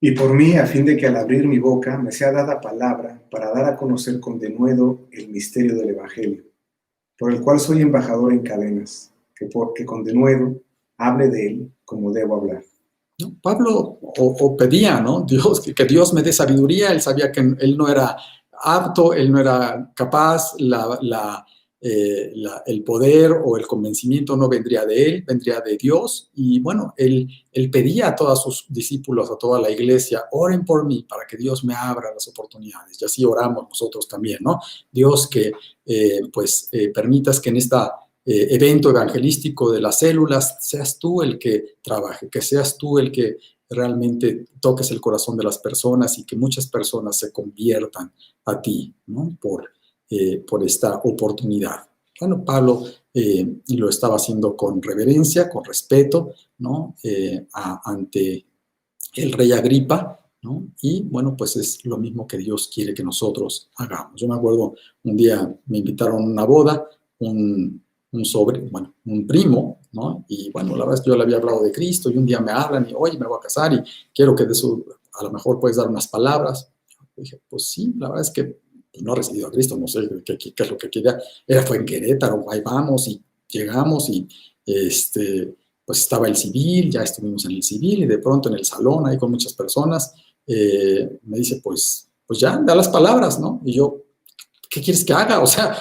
Y por mí, a fin de que al abrir mi boca me sea dada palabra para dar a conocer con denuedo el misterio del Evangelio, por el cual soy embajador en cadenas, que con denuedo hable de él como debo hablar. ¿No? Pablo pedía, ¿no? Dios, que Dios me dé sabiduría. Él sabía que él no era apto, él no era capaz, el poder o el convencimiento no vendría de él, vendría de Dios. Y bueno, él pedía a todos sus discípulos, a toda la iglesia, oren por mí para que Dios me abra las oportunidades. Y así oramos nosotros también, ¿no? Dios, que permitas que en esta evento evangelístico de las células seas tú el que trabaje, que seas tú el que realmente toques el corazón de las personas y que muchas personas se conviertan a ti, ¿no? Por esta oportunidad. Bueno, Pablo lo estaba haciendo con reverencia, con respeto, ¿no? Ante el rey Agripa, ¿no? Y bueno, pues es lo mismo que Dios quiere que nosotros hagamos. Yo me acuerdo, un día me invitaron a una boda, un primo, ¿no? Y bueno, la verdad es que yo le había hablado de Cristo y un día me hablan y, oye, me voy a casar y quiero que de eso a lo mejor puedes dar unas palabras. Yo dije, pues sí, la verdad es que no he recibido a Cristo, no sé qué es lo que quería. Fue en Querétaro, ahí vamos y llegamos y pues estaba el civil, ya estuvimos en el civil y de pronto en el salón ahí con muchas personas, me dice, pues ya, da las palabras, ¿no? Y yo, ¿qué quieres que haga? O sea,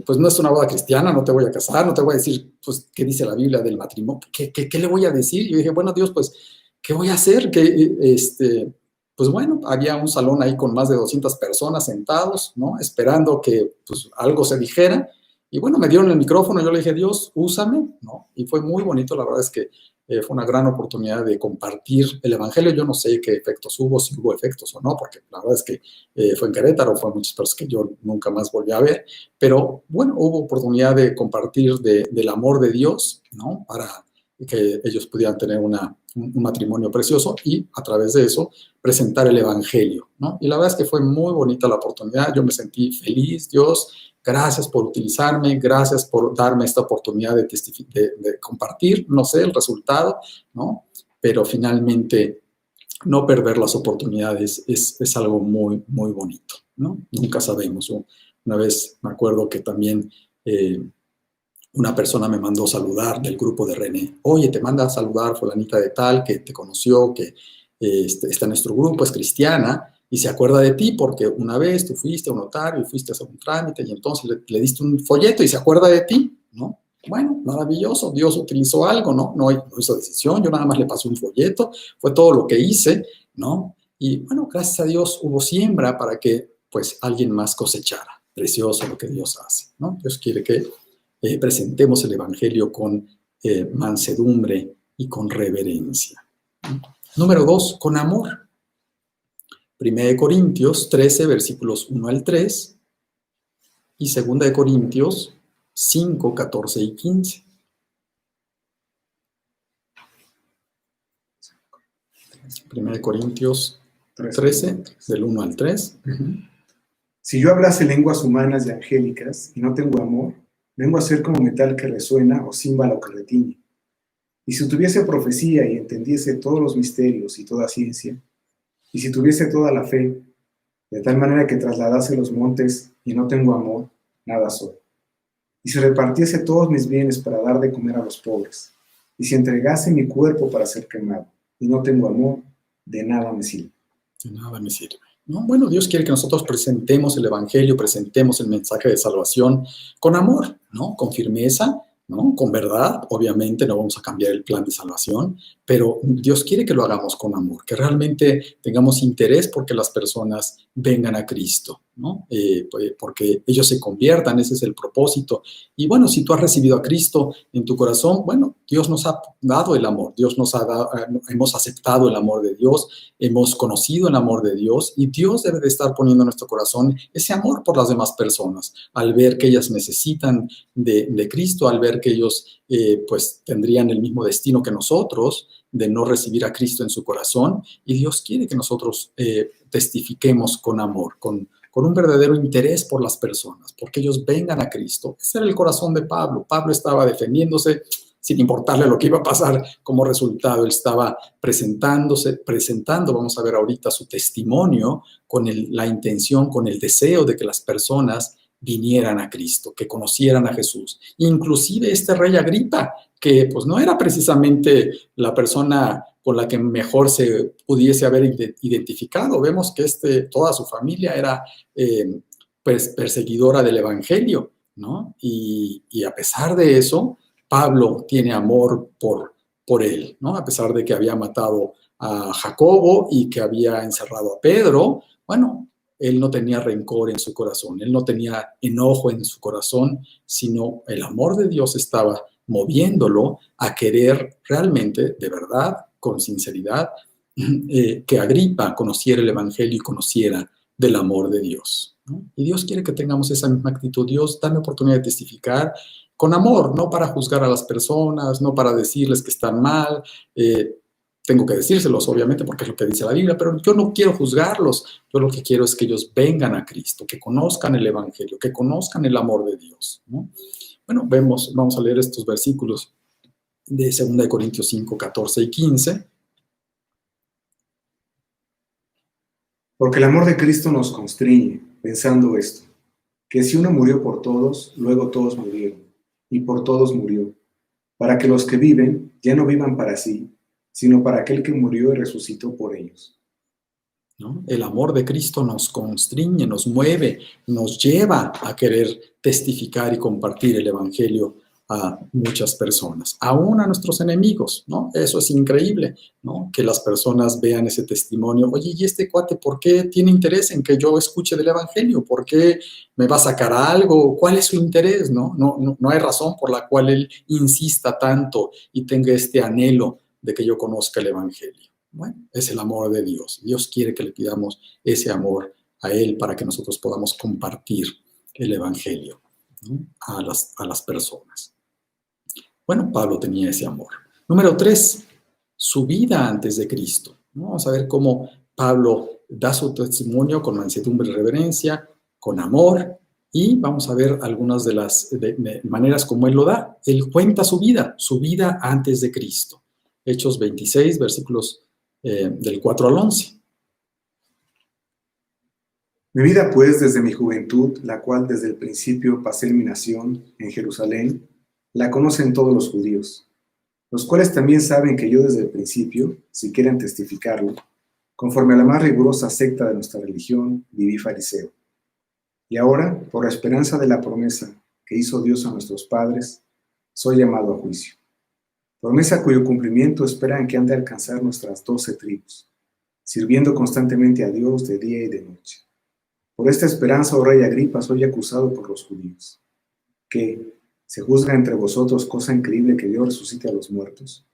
pues no es una boda cristiana, no te voy a casar, no te voy a decir, pues, ¿qué dice la Biblia del matrimonio? ¿Qué le voy a decir? Yo dije, bueno, Dios, pues, ¿qué voy a hacer? Pues bueno, había un salón ahí con más de 200 personas sentados, ¿no? Esperando que pues, algo se dijera. Y bueno, me dieron el micrófono, yo le dije, Dios, úsame, ¿no? Y fue muy bonito, la verdad es que fue una gran oportunidad de compartir el evangelio. Yo no sé qué efectos hubo, si hubo efectos o no, porque la verdad es que fue en Querétaro, fue muchas personas que yo nunca más volví a ver, pero bueno, hubo oportunidad de compartir del amor de Dios, ¿no? Para que ellos pudieran tener un matrimonio precioso y a través de eso presentar el evangelio, ¿no? Y la verdad es que fue muy bonita la oportunidad, yo me sentí feliz, Dios, gracias por utilizarme, gracias por darme esta oportunidad de compartir, no sé el resultado, ¿no? Pero finalmente no perder las oportunidades es algo muy, muy bonito. ¿no? Nunca sabemos. Una vez me acuerdo que también una persona me mandó saludar del grupo de René. Oye, te manda a saludar fulanita de tal, que te conoció, que está en nuestro grupo, es cristiana, y se acuerda de ti porque una vez tú fuiste a un notario y fuiste a hacer un trámite y entonces le diste un folleto y se acuerda de ti, ¿no? Bueno, maravilloso, Dios utilizó algo, ¿no? No hizo decisión, yo nada más le pasé un folleto, fue todo lo que hice, ¿no? Y bueno, gracias a Dios hubo siembra para que pues alguien más cosechara. Precioso lo que Dios hace, ¿no? Dios quiere que presentemos el Evangelio con mansedumbre y con reverencia. Número 2, con amor. 1 Corintios 13, versículos 1 al 3 y 2 Corintios 5, 14 y 15. 1 Corintios 13, del 1 al 3. Si yo hablase lenguas humanas y angélicas y no tengo amor, vengo a ser como metal que resuena o címbalo que retiñe. Y si tuviese profecía y entendiese todos los misterios y toda ciencia, y si tuviese toda la fe, de tal manera que trasladase los montes y no tengo amor, nada soy. Y si repartiese todos mis bienes para dar de comer a los pobres, y si entregase mi cuerpo para ser quemado, y no tengo amor, de nada me sirve. De nada me sirve. ¿No? Bueno, Dios quiere que nosotros presentemos el Evangelio, presentemos el mensaje de salvación con amor, ¿no? Con firmeza, ¿no? Con verdad. Obviamente no vamos a cambiar el plan de salvación, pero Dios quiere que lo hagamos con amor, que realmente tengamos interés porque las personas vengan a Cristo, ¿no? Porque ellos se conviertan, ese es el propósito. Y bueno, si tú has recibido a Cristo en tu corazón, bueno, Dios nos ha dado el amor, Dios nos ha dado, hemos aceptado el amor de Dios, hemos conocido el amor de Dios y Dios debe de estar poniendo en nuestro corazón ese amor por las demás personas, al ver que ellas necesitan de Cristo, al ver que ellos pues tendrían el mismo destino que nosotros, de no recibir a Cristo en su corazón, y Dios quiere que nosotros testifiquemos con amor, con un verdadero interés por las personas, porque ellos vengan a Cristo. Ese era el corazón de Pablo. Pablo estaba defendiéndose sin importarle lo que iba a pasar como resultado. Él estaba presentando, vamos a ver ahorita, su testimonio con la intención, con el deseo de que las personas vinieran a Cristo, que conocieran a Jesús. Inclusive este rey Agripa, que pues no era precisamente la persona con la que mejor se pudiese haber identificado. Vemos que toda su familia era pues, perseguidora del Evangelio, ¿no? Y a pesar de eso, Pablo tiene amor por él, ¿no? A pesar de que había matado a Jacobo y que había encerrado a Pedro, bueno, él no tenía rencor en su corazón, él no tenía enojo en su corazón, sino el amor de Dios estaba moviéndolo a querer realmente, de verdad, con sinceridad, que Agripa conociera el Evangelio y conociera del amor de Dios, ¿no? Y Dios quiere que tengamos esa misma actitud. Dios, dame oportunidad de testificar con amor, no para juzgar a las personas, no para decirles que están mal. Tengo que decírselos, obviamente, porque es lo que dice la Biblia, pero yo no quiero juzgarlos. Yo lo que quiero es que ellos vengan a Cristo, que conozcan el Evangelio, que conozcan el amor de Dios, ¿no? Bueno, vamos a leer estos versículos de 2 Corintios 5, 14 y 15. Porque el amor de Cristo nos constriñe, pensando esto, que si uno murió por todos, luego todos murieron, y por todos murió, para que los que viven ya no vivan para sí, sino para aquel que murió y resucitó por ellos. ¿No? El amor de Cristo nos constriñe, nos mueve, nos lleva a querer testificar y compartir el Evangelio a muchas personas, aún a nuestros enemigos, ¿no? Eso es increíble, ¿no? Que las personas vean ese testimonio. Oye, ¿y este cuate por qué tiene interés en que yo escuche del Evangelio? ¿Por qué me va a sacar algo? ¿Cuál es su interés? No hay razón por la cual él insista tanto y tenga este anhelo de que yo conozca el Evangelio. Bueno, es el amor de Dios. Dios quiere que le pidamos ese amor a Él para que nosotros podamos compartir el Evangelio, ¿no? a las personas. Bueno, Pablo tenía ese amor. Número 3, su vida antes de Cristo. Vamos a ver cómo Pablo da su testimonio con mansedumbre y reverencia, con amor, y vamos a ver algunas de las maneras como él lo da. Él cuenta su vida antes de Cristo. Hechos 26, versículos del 4 al 11. Mi vida, pues, desde mi juventud, la cual desde el principio pasé en mi nación, en Jerusalén, la conocen todos los judíos, los cuales también saben que yo desde el principio, si quieren testificarlo, conforme a la más rigurosa secta de nuestra religión, viví fariseo. Y ahora, por la esperanza de la promesa que hizo Dios a nuestros padres, soy llamado a juicio. Promesa cuyo cumplimiento esperan que han de alcanzar nuestras 12 tribus, sirviendo constantemente a Dios de día y de noche. Por esta esperanza, oh rey Agripa, soy acusado por los judíos, que se juzga entre vosotros cosa increíble que Dios resucite a los muertos.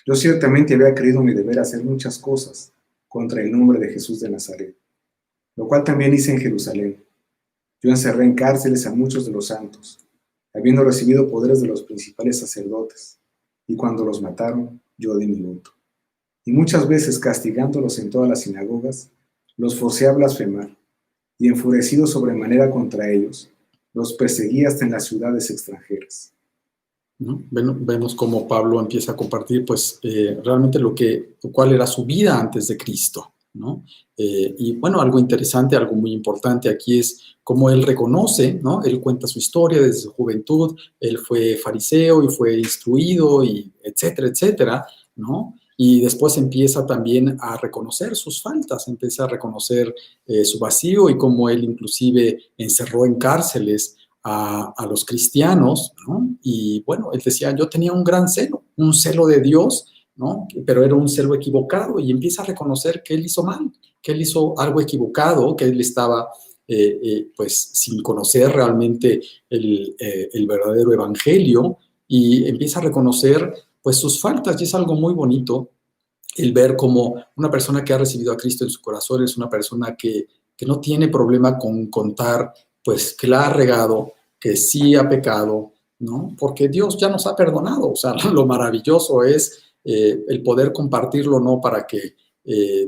Yo ciertamente había creído mi deber hacer muchas cosas contra el nombre de Jesús de Nazaret, lo cual también hice en Jerusalén. Yo encerré en cárceles a muchos de los santos, habiendo recibido poderes de los principales sacerdotes, y cuando los mataron, yo di mi voto. Y muchas veces, castigándolos en todas las sinagogas, los forcé a blasfemar, y enfurecido sobremanera contra ellos, los perseguí hasta en las ciudades extranjeras. ¿No? Vemos cómo Pablo empieza a compartir, pues, realmente cuál era su vida antes de Cristo, ¿no? Y bueno, algo interesante, algo muy importante aquí es cómo él reconoce, ¿no? Él cuenta su historia desde su juventud, él fue fariseo y fue instruido, y etcétera, etcétera, ¿no? Y después empieza también a reconocer sus faltas, empieza a reconocer su vacío y cómo él inclusive encerró en cárceles a los cristianos, ¿no? Y bueno, él decía, yo tenía un gran celo, un celo de Dios, ¿no? Pero era un celo equivocado, y empieza a reconocer que él hizo mal, que él hizo algo equivocado, que él estaba pues sin conocer realmente el verdadero evangelio, y empieza a reconocer pues sus faltas, y es algo muy bonito el ver como una persona que ha recibido a Cristo en su corazón es una persona que no tiene problema con contar pues que la ha regado, que sí ha pecado, ¿no? Porque Dios ya nos ha perdonado. O sea, lo maravilloso es el poder compartirlo, no para que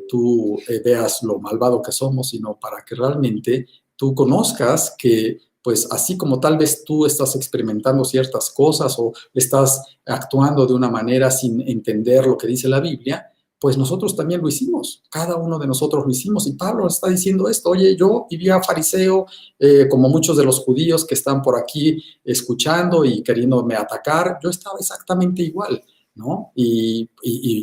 tú veas lo malvado que somos, sino para que realmente tú conozcas que, pues así como tal vez tú estás experimentando ciertas cosas o estás actuando de una manera sin entender lo que dice la Biblia, pues nosotros también lo hicimos, cada uno de nosotros lo hicimos, y Pablo está diciendo esto, oye, yo vivía fariseo, como muchos de los judíos que están por aquí escuchando y queriéndome atacar, yo estaba exactamente igual, ¿no? Y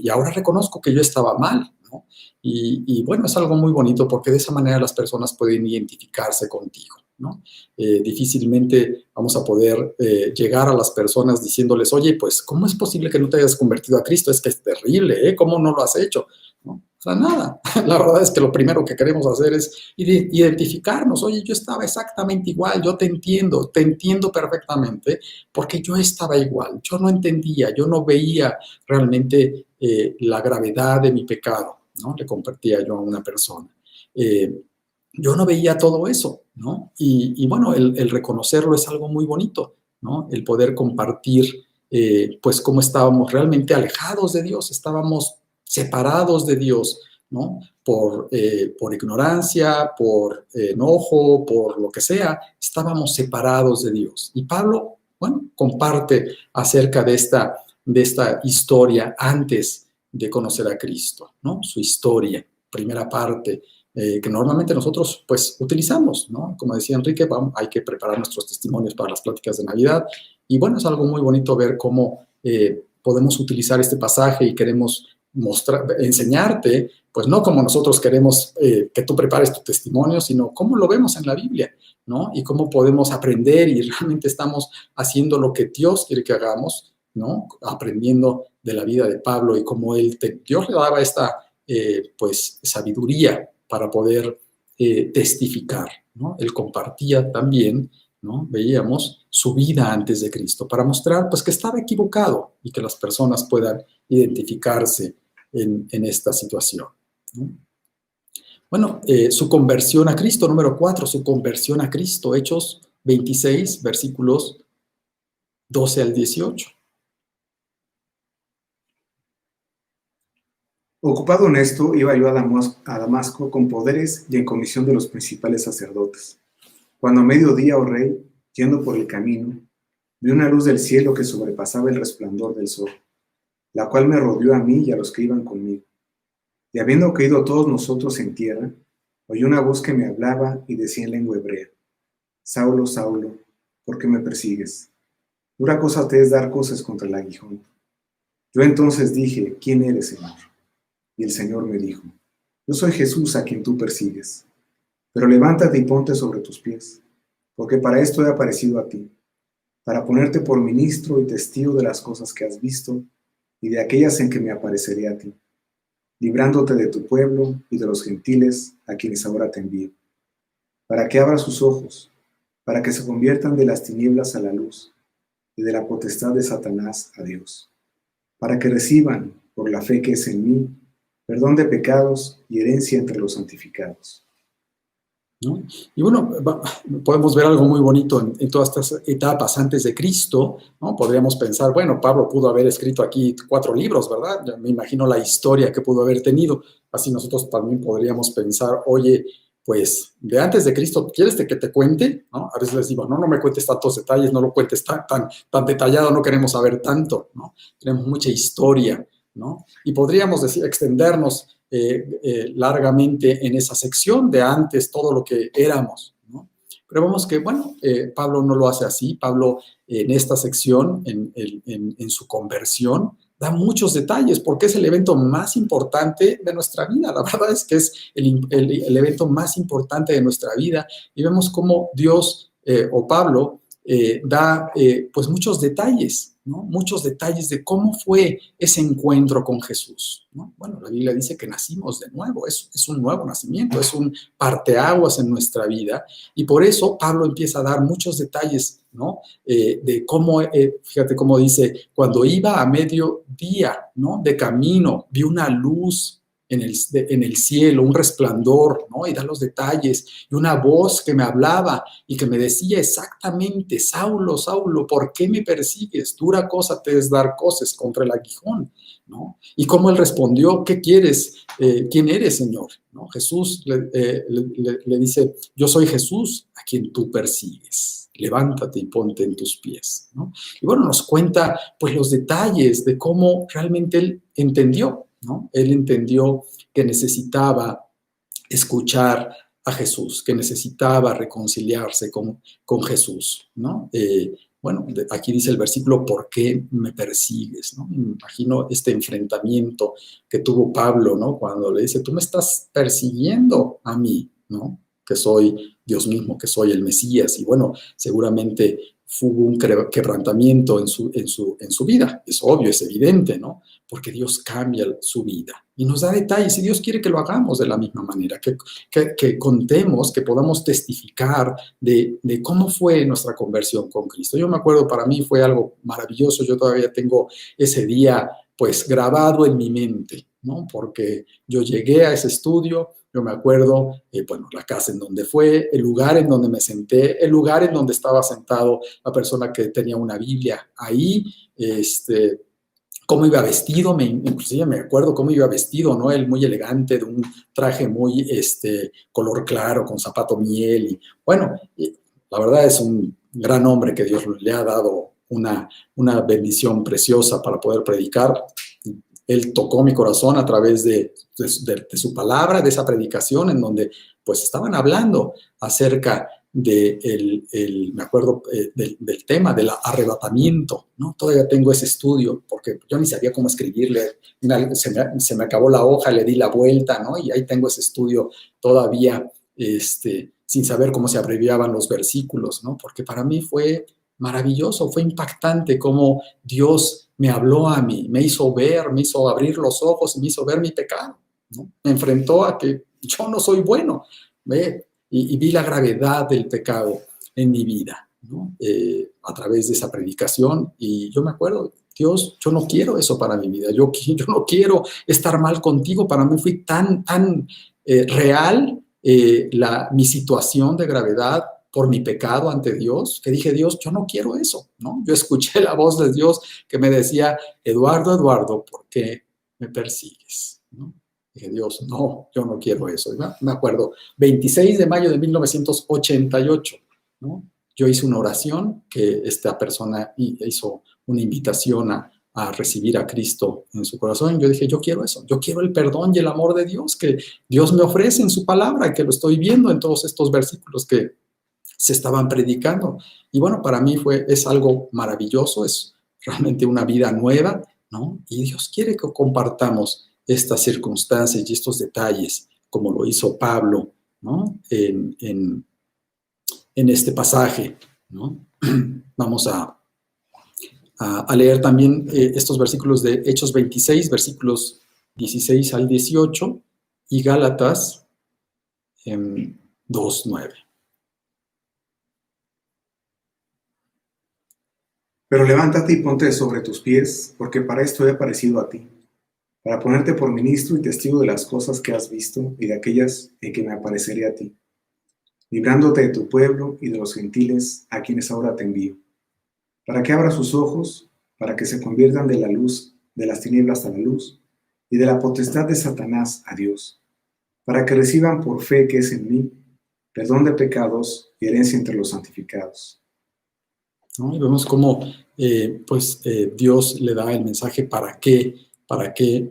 ahora reconozco que yo estaba mal, ¿no? Y bueno, es algo muy bonito porque de esa manera las personas pueden identificarse contigo, ¿no? Difícilmente vamos a poder llegar a las personas diciéndoles, oye, pues, ¿cómo es posible que no te hayas convertido a Cristo? Es que es terrible, ¿eh? ¿Cómo no lo has hecho? ¿No? O sea, nada. La verdad es que lo primero que queremos hacer es identificarnos. Oye, yo estaba exactamente igual, yo te entiendo perfectamente, porque yo estaba igual, yo no entendía, yo no veía realmente la gravedad de mi pecado, ¿no? Le compartía yo a una persona. Yo no veía todo eso, ¿no? Y bueno, el reconocerlo es algo muy bonito, ¿no? El poder compartir, pues, cómo estábamos realmente alejados de Dios, estábamos separados de Dios, ¿no? Por ignorancia, por enojo, por lo que sea, estábamos separados de Dios. Y Pablo, bueno, comparte acerca de esta historia antes de conocer a Cristo, ¿no? Su historia, primera parte, que normalmente nosotros pues utilizamos, ¿no? Como decía Enrique, hay que preparar nuestros testimonios para las pláticas de Navidad, y bueno, es algo muy bonito ver cómo podemos utilizar este pasaje y queremos enseñarte, pues no como nosotros queremos que tú prepares tu testimonio, sino cómo lo vemos en la Biblia, ¿no? Y cómo podemos aprender y realmente estamos haciendo lo que Dios quiere que hagamos, ¿no? Aprendiendo de la vida de Pablo y cómo Dios le daba esta pues sabiduría para poder testificar, ¿no? Él compartía también, ¿no? Veíamos su vida antes de Cristo para mostrar pues que estaba equivocado y que las personas puedan identificarse en esta situación, ¿no? Bueno, su conversión a Cristo, número 4, su conversión a Cristo, Hechos 26, versículos 12 al 18. Ocupado en esto, iba yo a Damasco con poderes y en comisión de los principales sacerdotes. Cuando a mediodía, oh rey, yendo por el camino, vi una luz del cielo que sobrepasaba el resplandor del sol, la cual me rodeó a mí y a los que iban conmigo. Y habiendo caído todos nosotros en tierra, Oí una voz que me hablaba y decía en lengua hebrea: Saulo, Saulo, ¿por qué me persigues? Dura cosa te es dar coces contra el aguijón. Yo entonces dije: ¿Quién eres, Señor? Y el Señor me dijo: Yo soy Jesús a quien tú persigues. Pero levántate y ponte sobre tus pies, porque para esto he aparecido a ti, para ponerte por ministro y testigo de las cosas que has visto y de aquellas en que me apareceré a ti, librándote de tu pueblo y de los gentiles a quienes ahora te envío, para que abras sus ojos, para que se conviertan de las tinieblas a la luz y de la potestad de Satanás a Dios, para que reciban, por la fe que es en mí, perdón de pecados y herencia entre los santificados. ¿No? Y bueno, podemos ver algo muy bonito en todas estas etapas antes de Cristo, ¿no? Podríamos pensar, bueno, Pablo pudo haber escrito aquí 4 libros, ¿verdad? Ya me imagino la historia que pudo haber tenido. Así nosotros también podríamos pensar, oye, pues de antes de Cristo, ¿quieres que te cuente? ¿No? A veces les digo, no me cuentes tantos detalles, no lo cuentes tan detallado, no queremos saber tanto, ¿no? Tenemos mucha historia, ¿no? Y podríamos decir, extendernos largamente en esa sección de antes, todo lo que éramos, ¿no? Pero vemos que, bueno, Pablo no lo hace así. Pablo en esta sección, en su conversión, da muchos detalles porque es el evento más importante de nuestra vida. La verdad es que es el evento más importante de nuestra vida y vemos cómo Dios o Pablo da pues muchos detalles, ¿no? Muchos detalles de cómo fue ese encuentro con Jesús, ¿no? Bueno, la Biblia dice que nacimos de nuevo, es un nuevo nacimiento, es un parteaguas en nuestra vida y por eso Pablo empieza a dar muchos detalles, ¿no? De cómo, fíjate cómo dice, cuando iba a mediodía, ¿no? De camino, vi una luz en el cielo, un resplandor, ¿no? Y da los detalles, y una voz que me hablaba y que me decía exactamente: Saulo, Saulo, ¿por qué me persigues? Dura cosa te es dar coces contra el aguijón, ¿no? Y cómo él respondió: ¿qué quieres? ¿Quién eres, Señor? ¿No? Jesús le dice: yo soy Jesús a quien tú persigues. Levántate y ponte en tus pies, ¿no? Y bueno, nos cuenta pues los detalles de cómo realmente él entendió, ¿no? Él entendió que necesitaba escuchar a Jesús, que necesitaba reconciliarse con Jesús, ¿no? Bueno, aquí dice el versículo: ¿por qué me persigues? ¿No? Me imagino este enfrentamiento que tuvo Pablo, ¿no? Cuando le dice: tú me estás persiguiendo a mí, ¿no? Que soy Dios mismo, que soy el Mesías. Y bueno, seguramente hubo un quebrantamiento en su vida. Es obvio, es evidente, ¿no? Porque Dios cambia su vida y nos da detalles, y Dios quiere que lo hagamos de la misma manera, que contemos, que podamos testificar de cómo fue nuestra conversión con Cristo. Yo me acuerdo, para mí fue algo maravilloso. Yo todavía tengo ese día pues grabado en mi mente, ¿no? Porque yo llegué a ese estudio. Yo me acuerdo, bueno, la casa en donde fue, el lugar en donde me senté, el lugar en donde estaba sentado la persona que tenía una Biblia ahí, cómo iba vestido, inclusive me acuerdo cómo iba vestido, ¿no? Él muy elegante, de un traje muy color claro, con zapato miel. Y bueno, la verdad es un gran hombre que Dios le ha dado una bendición preciosa para poder predicar. Él tocó mi corazón a través de su palabra, de esa predicación en donde pues estaban hablando acerca me acuerdo del tema del arrebatamiento, ¿no? Todavía tengo ese estudio porque yo ni sabía cómo escribirle. Se me acabó la hoja, le di la vuelta, ¿no? Y ahí tengo ese estudio todavía sin saber cómo se abreviaban los versículos, ¿no? Porque para mí fue maravilloso, fue impactante cómo Dios me habló a mí, me hizo ver, me hizo abrir los ojos y me hizo ver mi pecado, ¿no? Me enfrentó a que yo no soy bueno, ¿ve? Y vi la gravedad del pecado en mi vida, ¿no? A través de esa predicación. Y yo me acuerdo: Dios, yo no quiero eso para mi vida, yo no quiero estar mal contigo. Para mí fue tan real mi situación de gravedad por mi pecado ante Dios, que dije: Dios, yo no quiero eso, ¿no? Yo escuché la voz de Dios que me decía: Eduardo, Eduardo, ¿por qué me persigues? ¿No? Dije: Dios, no, yo no quiero eso. Me acuerdo, 26 de mayo de 1988, ¿no? Yo hice una oración que esta persona hizo una invitación a recibir a Cristo en su corazón, yo dije, yo quiero eso, yo quiero el perdón y el amor de Dios que Dios me ofrece en su palabra, que lo estoy viendo en todos estos versículos que se estaban predicando. Y bueno, para mí es algo maravilloso, es realmente una vida nueva, ¿no? Y Dios quiere que compartamos estas circunstancias y estos detalles, como lo hizo Pablo, ¿no? En este pasaje, ¿no? Vamos a leer también estos versículos de Hechos 26, versículos 16 al 18, y Gálatas 2:9. Pero levántate y ponte sobre tus pies, porque para esto he aparecido a ti, para ponerte por ministro y testigo de las cosas que has visto y de aquellas en que me apareceré a ti, librándote de tu pueblo y de los gentiles a quienes ahora te envío, para que abra sus ojos, para que se conviertan de la luz, de las tinieblas a la luz, y de la potestad de Satanás a Dios, para que reciban por fe que es en mí, perdón de pecados y herencia entre los santificados. ¿No? Y vemos cómo Dios le da el mensaje para qué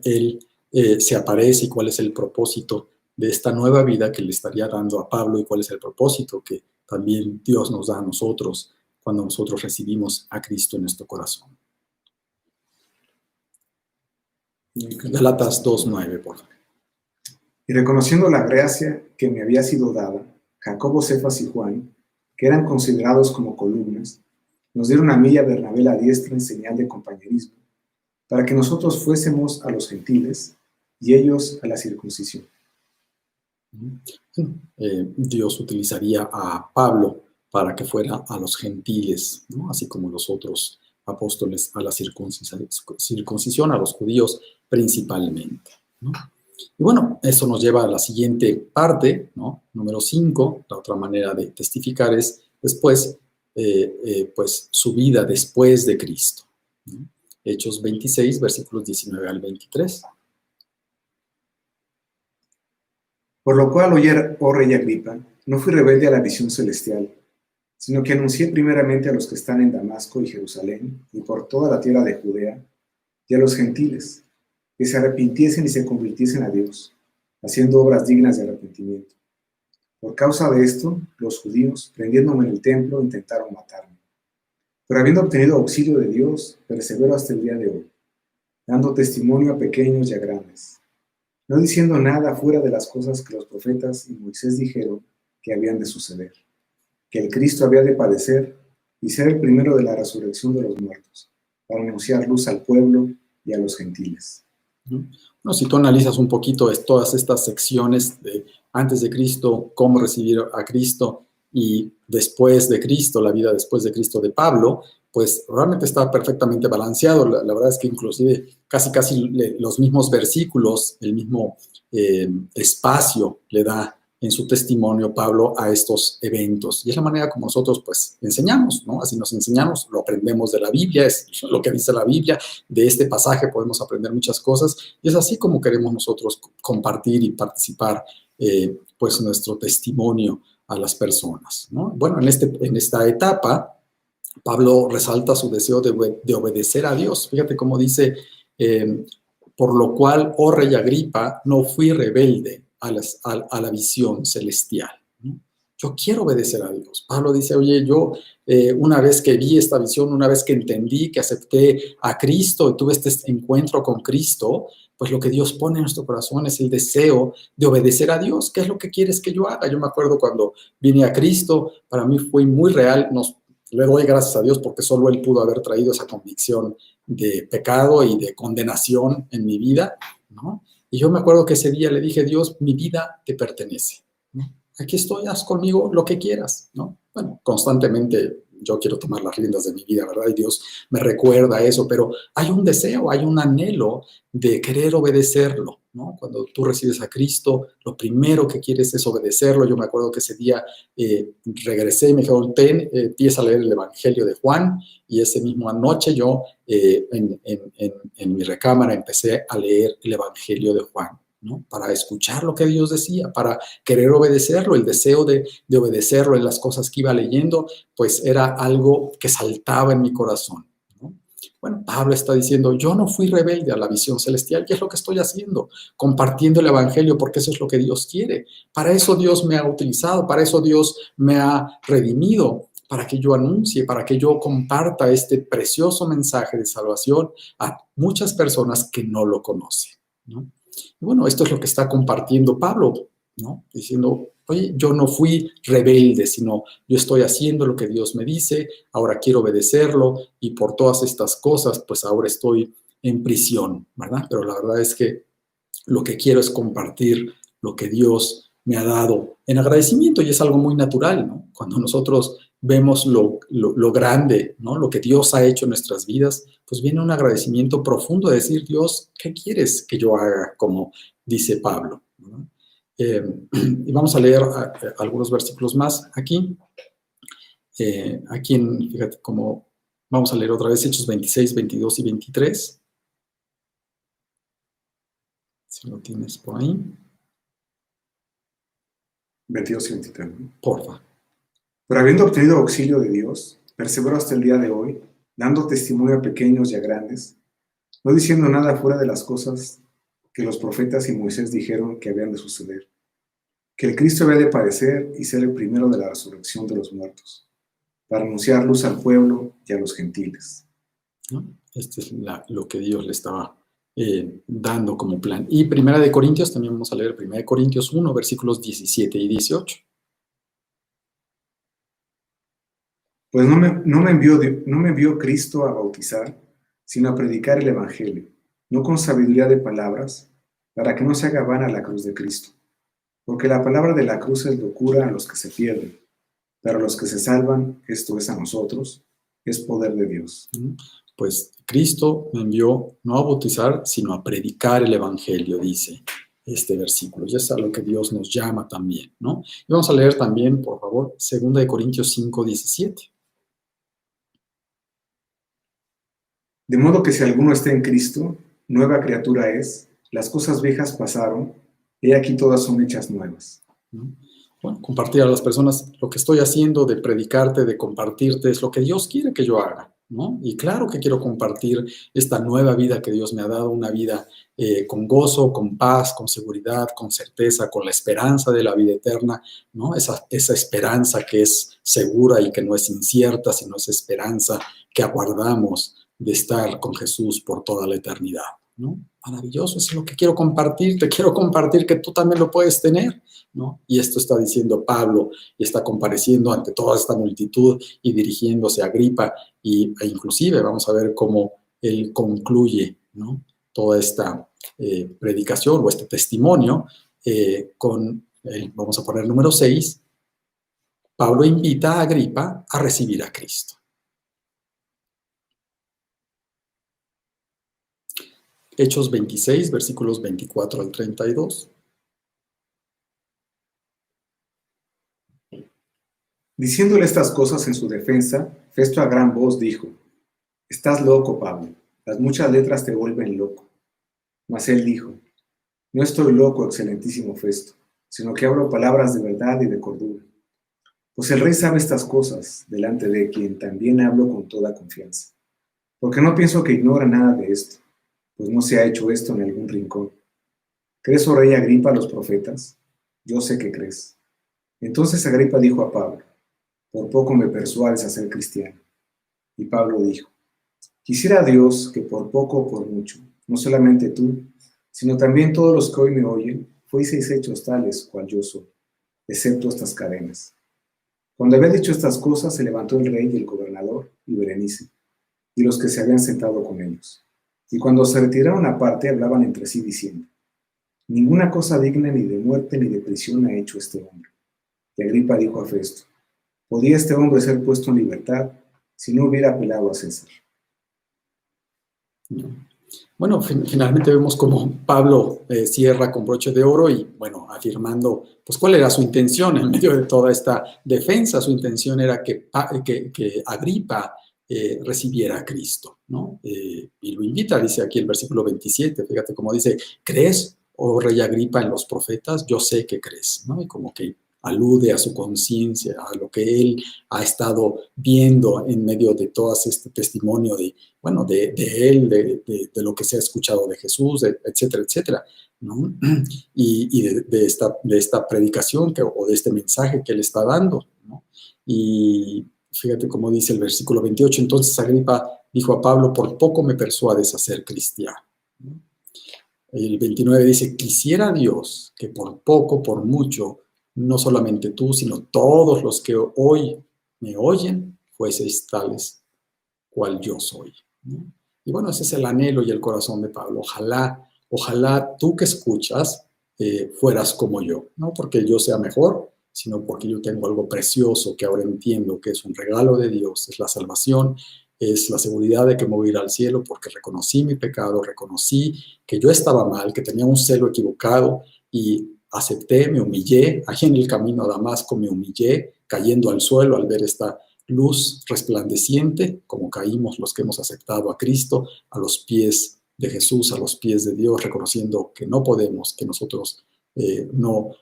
Él se aparece y cuál es el propósito de esta nueva vida que le estaría dando a Pablo y cuál es el propósito que también Dios nos da a nosotros cuando nosotros recibimos a Cristo en nuestro corazón. Gálatas 2:9, por favor. Y reconociendo la gracia que me había sido dada, Jacobo, Cefas y Juan, que eran considerados como columnas, nos dieron a mí y a Bernabé la diestra en señal de compañerismo, para que nosotros fuésemos a los gentiles y ellos a la circuncisión. Dios utilizaría a Pablo para que fuera a los gentiles, ¿no? Así como los otros apóstoles a la circuncisión, a los judíos principalmente, ¿no? Y bueno, eso nos lleva a la siguiente parte, ¿no? Número 5, la otra manera de testificar es después, pues su vida después de Cristo, ¿no? Hechos 26, versículos 19 al 23. Por lo cual, oh rey Agripa, no fui rebelde a la visión celestial, sino que anuncié primeramente a los que están en Damasco y Jerusalén y por toda la tierra de Judea y a los gentiles, que se arrepintiesen y se convirtiesen a Dios, haciendo obras dignas de arrepentimiento. Por causa de esto, los judíos, prendiéndome en el templo, intentaron matarme. Pero habiendo obtenido auxilio de Dios, persevero hasta el día de hoy, dando testimonio a pequeños y a grandes, no diciendo nada fuera de las cosas que los profetas y Moisés dijeron que habían de suceder, que el Cristo había de padecer y ser el primero de la resurrección de los muertos, para anunciar luz al pueblo y a los gentiles. Bueno, si tú analizas un poquito todas estas secciones de antes de Cristo, cómo recibir a Cristo y después de Cristo, la vida después de Cristo de Pablo, pues realmente está perfectamente balanceado. La verdad es que inclusive casi los mismos versículos, el mismo espacio le da en su testimonio Pablo a estos eventos. Y es la manera como nosotros pues enseñamos, ¿no? Así nos enseñamos, lo aprendemos de la Biblia, es lo que dice la Biblia, de este pasaje podemos aprender muchas cosas, y es así como queremos nosotros compartir y participar pues nuestro testimonio a las personas, ¿no? Bueno, en esta etapa, Pablo resalta su deseo de obedecer a Dios. Fíjate cómo dice, por lo cual, oh rey Agripa, no fui rebelde a la visión celestial, ¿no? Yo quiero obedecer a Dios. Pablo dice, oye, yo una vez que vi esta visión, una vez que entendí, que acepté a Cristo y tuve este encuentro con Cristo, pues lo que Dios pone en nuestro corazón es el deseo de obedecer a Dios. ¿Qué es lo que quieres que yo haga? Yo me acuerdo cuando vine a Cristo, para mí fue muy real. Le doy gracias a Dios porque solo Él pudo haber traído esa convicción de pecado y de condenación en mi vida, ¿no? Y yo me acuerdo que ese día le dije, Dios, mi vida te pertenece, ¿no? Aquí estoy, haz conmigo lo que quieras, ¿no? Bueno, constantemente yo quiero tomar las riendas de mi vida, ¿verdad? Y Dios me recuerda eso, pero hay un deseo, hay un anhelo de querer obedecerlo, ¿no? Cuando tú recibes a Cristo, lo primero que quieres es obedecerlo. Yo me acuerdo que ese día regresé y me dijeron, empieza a leer el Evangelio de Juan, y ese mismo anoche yo en mi recámara empecé a leer el Evangelio de Juan, ¿no? Para escuchar lo que Dios decía, para querer obedecerlo. El deseo de obedecerlo en las cosas que iba leyendo, pues era algo que saltaba en mi corazón, ¿no? Bueno, Pablo está diciendo, yo no fui rebelde a la visión celestial, ¿qué es lo que estoy haciendo? Compartiendo el evangelio, porque eso es lo que Dios quiere. Para eso Dios me ha utilizado, para eso Dios me ha redimido, para que yo anuncie, para que yo comparta este precioso mensaje de salvación a muchas personas que no lo conocen, ¿no? Y bueno, esto es lo que está compartiendo Pablo, ¿no? Diciendo, oye, yo no fui rebelde, sino yo estoy haciendo lo que Dios me dice, ahora quiero obedecerlo y por todas estas cosas, pues ahora estoy en prisión, ¿verdad? Pero la verdad es que lo que quiero es compartir lo que Dios me ha dado en agradecimiento y es algo muy natural, ¿no? Cuando nosotros vemos lo grande, ¿no? Lo que Dios ha hecho en nuestras vidas, pues viene un agradecimiento profundo de decir, Dios, ¿qué quieres que yo haga? Como dice Pablo, ¿no? Y vamos a leer algunos versículos más aquí. Fíjate cómo vamos a leer otra vez Hechos 26, 22 y 23. Si lo tienes por ahí. 22 y 23. Porfa. Pero habiendo obtenido auxilio de Dios, perseveró hasta el día de hoy, dando testimonio a pequeños y a grandes, no diciendo nada fuera de las cosas que los profetas y Moisés dijeron que habían de suceder, que el Cristo había de padecer y ser el primero de la resurrección de los muertos, para anunciar luz al pueblo y a los gentiles. ¿No? Este es lo que Dios le estaba dando como plan. Y Primera de Corintios, también vamos a leer Primera de Corintios 1, versículos 17 y 18. Pues no me envió Cristo a bautizar, sino a predicar el Evangelio, no con sabiduría de palabras, para que no se haga vana la cruz de Cristo. Porque la palabra de la cruz es locura a los que se pierden, pero a los que se salvan, esto es a nosotros, es poder de Dios. Pues Cristo me envió no a bautizar, sino a predicar el Evangelio, dice este versículo. Y es a lo que Dios nos llama también, ¿no? Y vamos a leer también, por favor, 2 de Corintios 5, 17. De modo que si alguno está en Cristo, nueva criatura es, las cosas viejas pasaron, y aquí todas son hechas nuevas. ¿No? Bueno, compartir a las personas lo que estoy haciendo, de predicarte, de compartirte, es lo que Dios quiere que yo haga, ¿no? Y claro que quiero compartir esta nueva vida que Dios me ha dado, una vida con gozo, con paz, con seguridad, con certeza, con la esperanza de la vida eterna, ¿no? Esa esperanza que es segura y que no es incierta, sino esa esperanza que aguardamos de estar con Jesús por toda la eternidad, ¿no? Maravilloso, eso es lo que quiero compartir, te quiero compartir que tú también lo puedes tener, ¿no? Y esto está diciendo Pablo, y está compareciendo ante toda esta multitud y dirigiéndose a Agripa, e inclusive vamos a ver cómo él concluye, ¿no? Toda esta predicación o este testimonio vamos a poner número 6, Pablo invita a Agripa a recibir a Cristo. Hechos 26, versículos 24 al 32. Diciéndole estas cosas en su defensa, Festo a gran voz dijo: Estás loco, Pablo, las muchas letras te vuelven loco. Mas él dijo: No estoy loco, excelentísimo Festo, sino que hablo palabras de verdad y de cordura. Pues el rey sabe estas cosas, delante de quien también hablo con toda confianza. Porque no pienso que ignore nada de esto, pues no se ha hecho esto en algún rincón. ¿Crees, oh rey Agripa, a los profetas? Yo sé que crees. Entonces Agripa dijo a Pablo: Por poco me persuades a ser cristiano. Y Pablo dijo: Quisiera Dios que por poco o por mucho, no solamente tú, sino también todos los que hoy me oyen, fueseis hechos tales cual yo soy, excepto estas cadenas. Cuando había dicho estas cosas, se levantó el rey y el gobernador y Berenice, y los que se habían sentado con ellos. Y cuando se retiraron aparte, hablaban entre sí diciendo: Ninguna cosa digna ni de muerte ni de prisión ha hecho este hombre. Y Agripa dijo a Festo: ¿Podía este hombre ser puesto en libertad si no hubiera apelado a César? Bueno, finalmente vemos cómo Pablo cierra con broche de oro y, bueno, afirmando, pues, cuál era su intención en medio de toda esta defensa. Su intención era que Agripa recibiera a Cristo, ¿no? Y lo invita, dice aquí el versículo 27, fíjate cómo dice: ¿Crees, oh rey Agripa, en los profetas? Yo sé que crees, ¿no? Y como que alude a su conciencia, a lo que él ha estado viendo en medio de todo este testimonio de él, de lo que se ha escuchado de Jesús, etcétera, etcétera, ¿no? Y de esta predicación o de este mensaje que él está dando, ¿no? Y fíjate cómo dice el versículo 28, entonces Agripa dijo a Pablo, por poco me persuades a ser cristiano. El 29 dice, quisiera Dios que por poco, por mucho, no solamente tú, sino todos los que hoy me oyen, fueseis tales cual yo soy, ¿no? Y bueno, ese es el anhelo y el corazón de Pablo. Ojalá tú que escuchas fueras como yo, no porque yo sea mejor, sino porque yo tengo algo precioso que ahora entiendo que es un regalo de Dios, es la salvación, es la seguridad de que me voy a ir al cielo porque reconocí mi pecado, reconocí que yo estaba mal, que tenía un celo equivocado y acepté, me humillé, allí en el camino a Damasco me humillé, cayendo al suelo al ver esta luz resplandeciente, como caímos los que hemos aceptado a Cristo, a los pies de Jesús, a los pies de Dios, reconociendo que no podemos, que nosotros no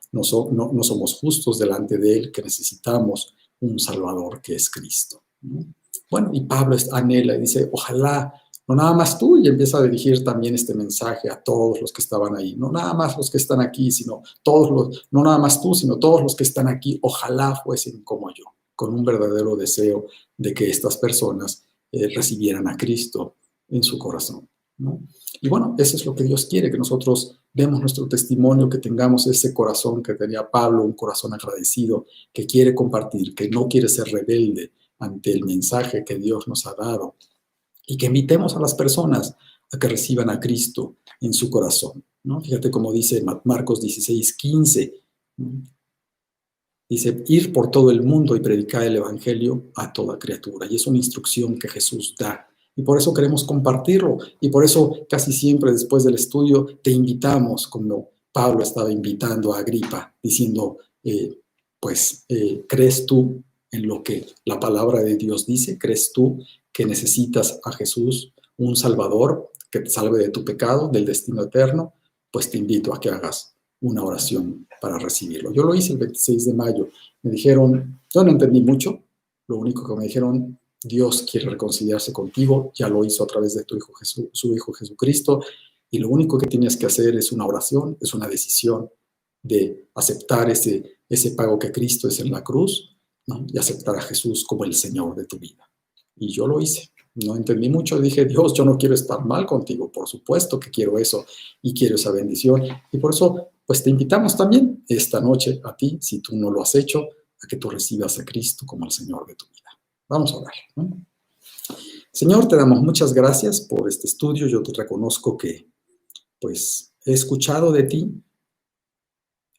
somos justos delante de Él, que necesitamos un Salvador que es Cristo, ¿no? Bueno, y Pablo anhela y dice, ojalá, no nada más tú, y empieza a dirigir también este mensaje a todos los que estaban ahí, no nada más los que están aquí, sino no nada más tú, sino todos los que están aquí, ojalá fuesen como yo, con un verdadero deseo de que estas personas recibieran a Cristo en su corazón, ¿no? Y bueno, eso es lo que Dios quiere, que nosotros demos nuestro testimonio, que tengamos ese corazón que tenía Pablo, un corazón agradecido, que quiere compartir, que no quiere ser rebelde ante el mensaje que Dios nos ha dado, y que invitemos a las personas a que reciban a Cristo en su corazón, ¿no? Fíjate cómo dice Marcos 16:15, ¿no? Dice, ir por todo el mundo y predicar el evangelio a toda criatura. Y es una instrucción que Jesús da. Y por eso queremos compartirlo. Y por eso casi siempre después del estudio te invitamos, como Pablo estaba invitando a Agripa, diciendo, ¿crees tú en lo que la palabra de Dios dice? ¿Crees tú que necesitas a Jesús, un Salvador, que te salve de tu pecado, del destino eterno? Pues te invito a que hagas una oración para recibirlo. Yo lo hice el 26 de mayo. Me dijeron, yo no entendí mucho, lo único que me dijeron, Dios quiere reconciliarse contigo, ya lo hizo a través de su Hijo Jesucristo, y lo único que tienes que hacer es una oración, es una decisión de aceptar ese pago que Cristo es en la cruz, ¿no? Y aceptar a Jesús como el Señor de tu vida. Y yo lo hice. No entendí mucho, dije, Dios, yo no quiero estar mal contigo, por supuesto que quiero eso y quiero esa bendición. Y por eso, pues te invitamos también esta noche a ti, si tú no lo has hecho, a que tú recibas a Cristo como el Señor de tu vida. Vamos a orar, ¿no? Señor, te damos muchas gracias por este estudio. Yo te reconozco que, pues, he escuchado de ti,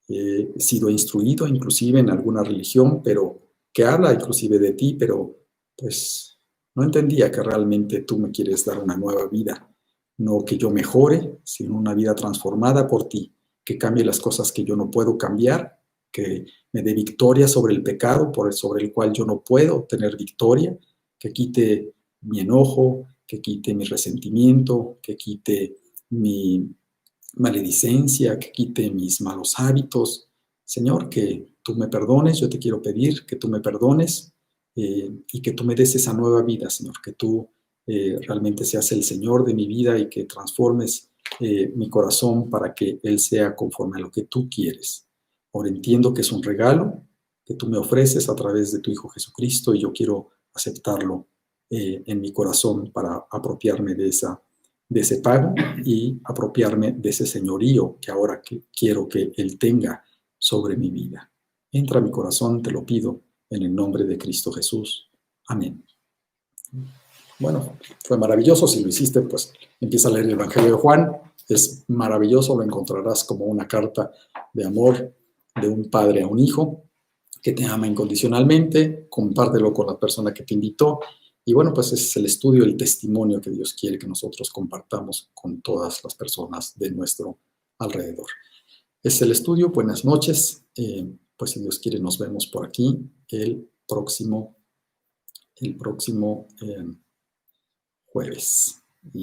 he sido instruido inclusive en alguna religión, pero que habla inclusive de ti, pero pues no entendía que realmente tú me quieres dar una nueva vida, no que yo mejore, sino una vida transformada por ti, que cambie las cosas que yo no puedo cambiar, que me dé victoria sobre el pecado sobre el cual yo no puedo tener victoria, que quite mi enojo, que quite mi resentimiento, que quite mi maledicencia, que quite mis malos hábitos. Señor, que tú me perdones, yo te quiero pedir que tú me perdones y que tú me des esa nueva vida, Señor, que tú realmente seas el Señor de mi vida y que transformes mi corazón para que Él sea conforme a lo que tú quieres. Ahora entiendo que es un regalo que tú me ofreces a través de tu Hijo Jesucristo y yo quiero aceptarlo en mi corazón para apropiarme de ese pago y apropiarme de ese señorío que ahora quiero que Él tenga sobre mi vida. Entra a mi corazón, te lo pido, en el nombre de Cristo Jesús. Amén. Bueno, fue maravilloso. Si lo hiciste, pues empieza a leer el Evangelio de Juan. Es maravilloso, lo encontrarás como una carta de amor de un padre a un hijo que te ama incondicionalmente. Compártelo con la persona que te invitó. Y bueno, pues ese es el estudio, el testimonio que Dios quiere que nosotros compartamos con todas las personas de nuestro alrededor. Es el estudio. Buenas noches. Pues si Dios quiere, nos vemos por aquí el próximo jueves.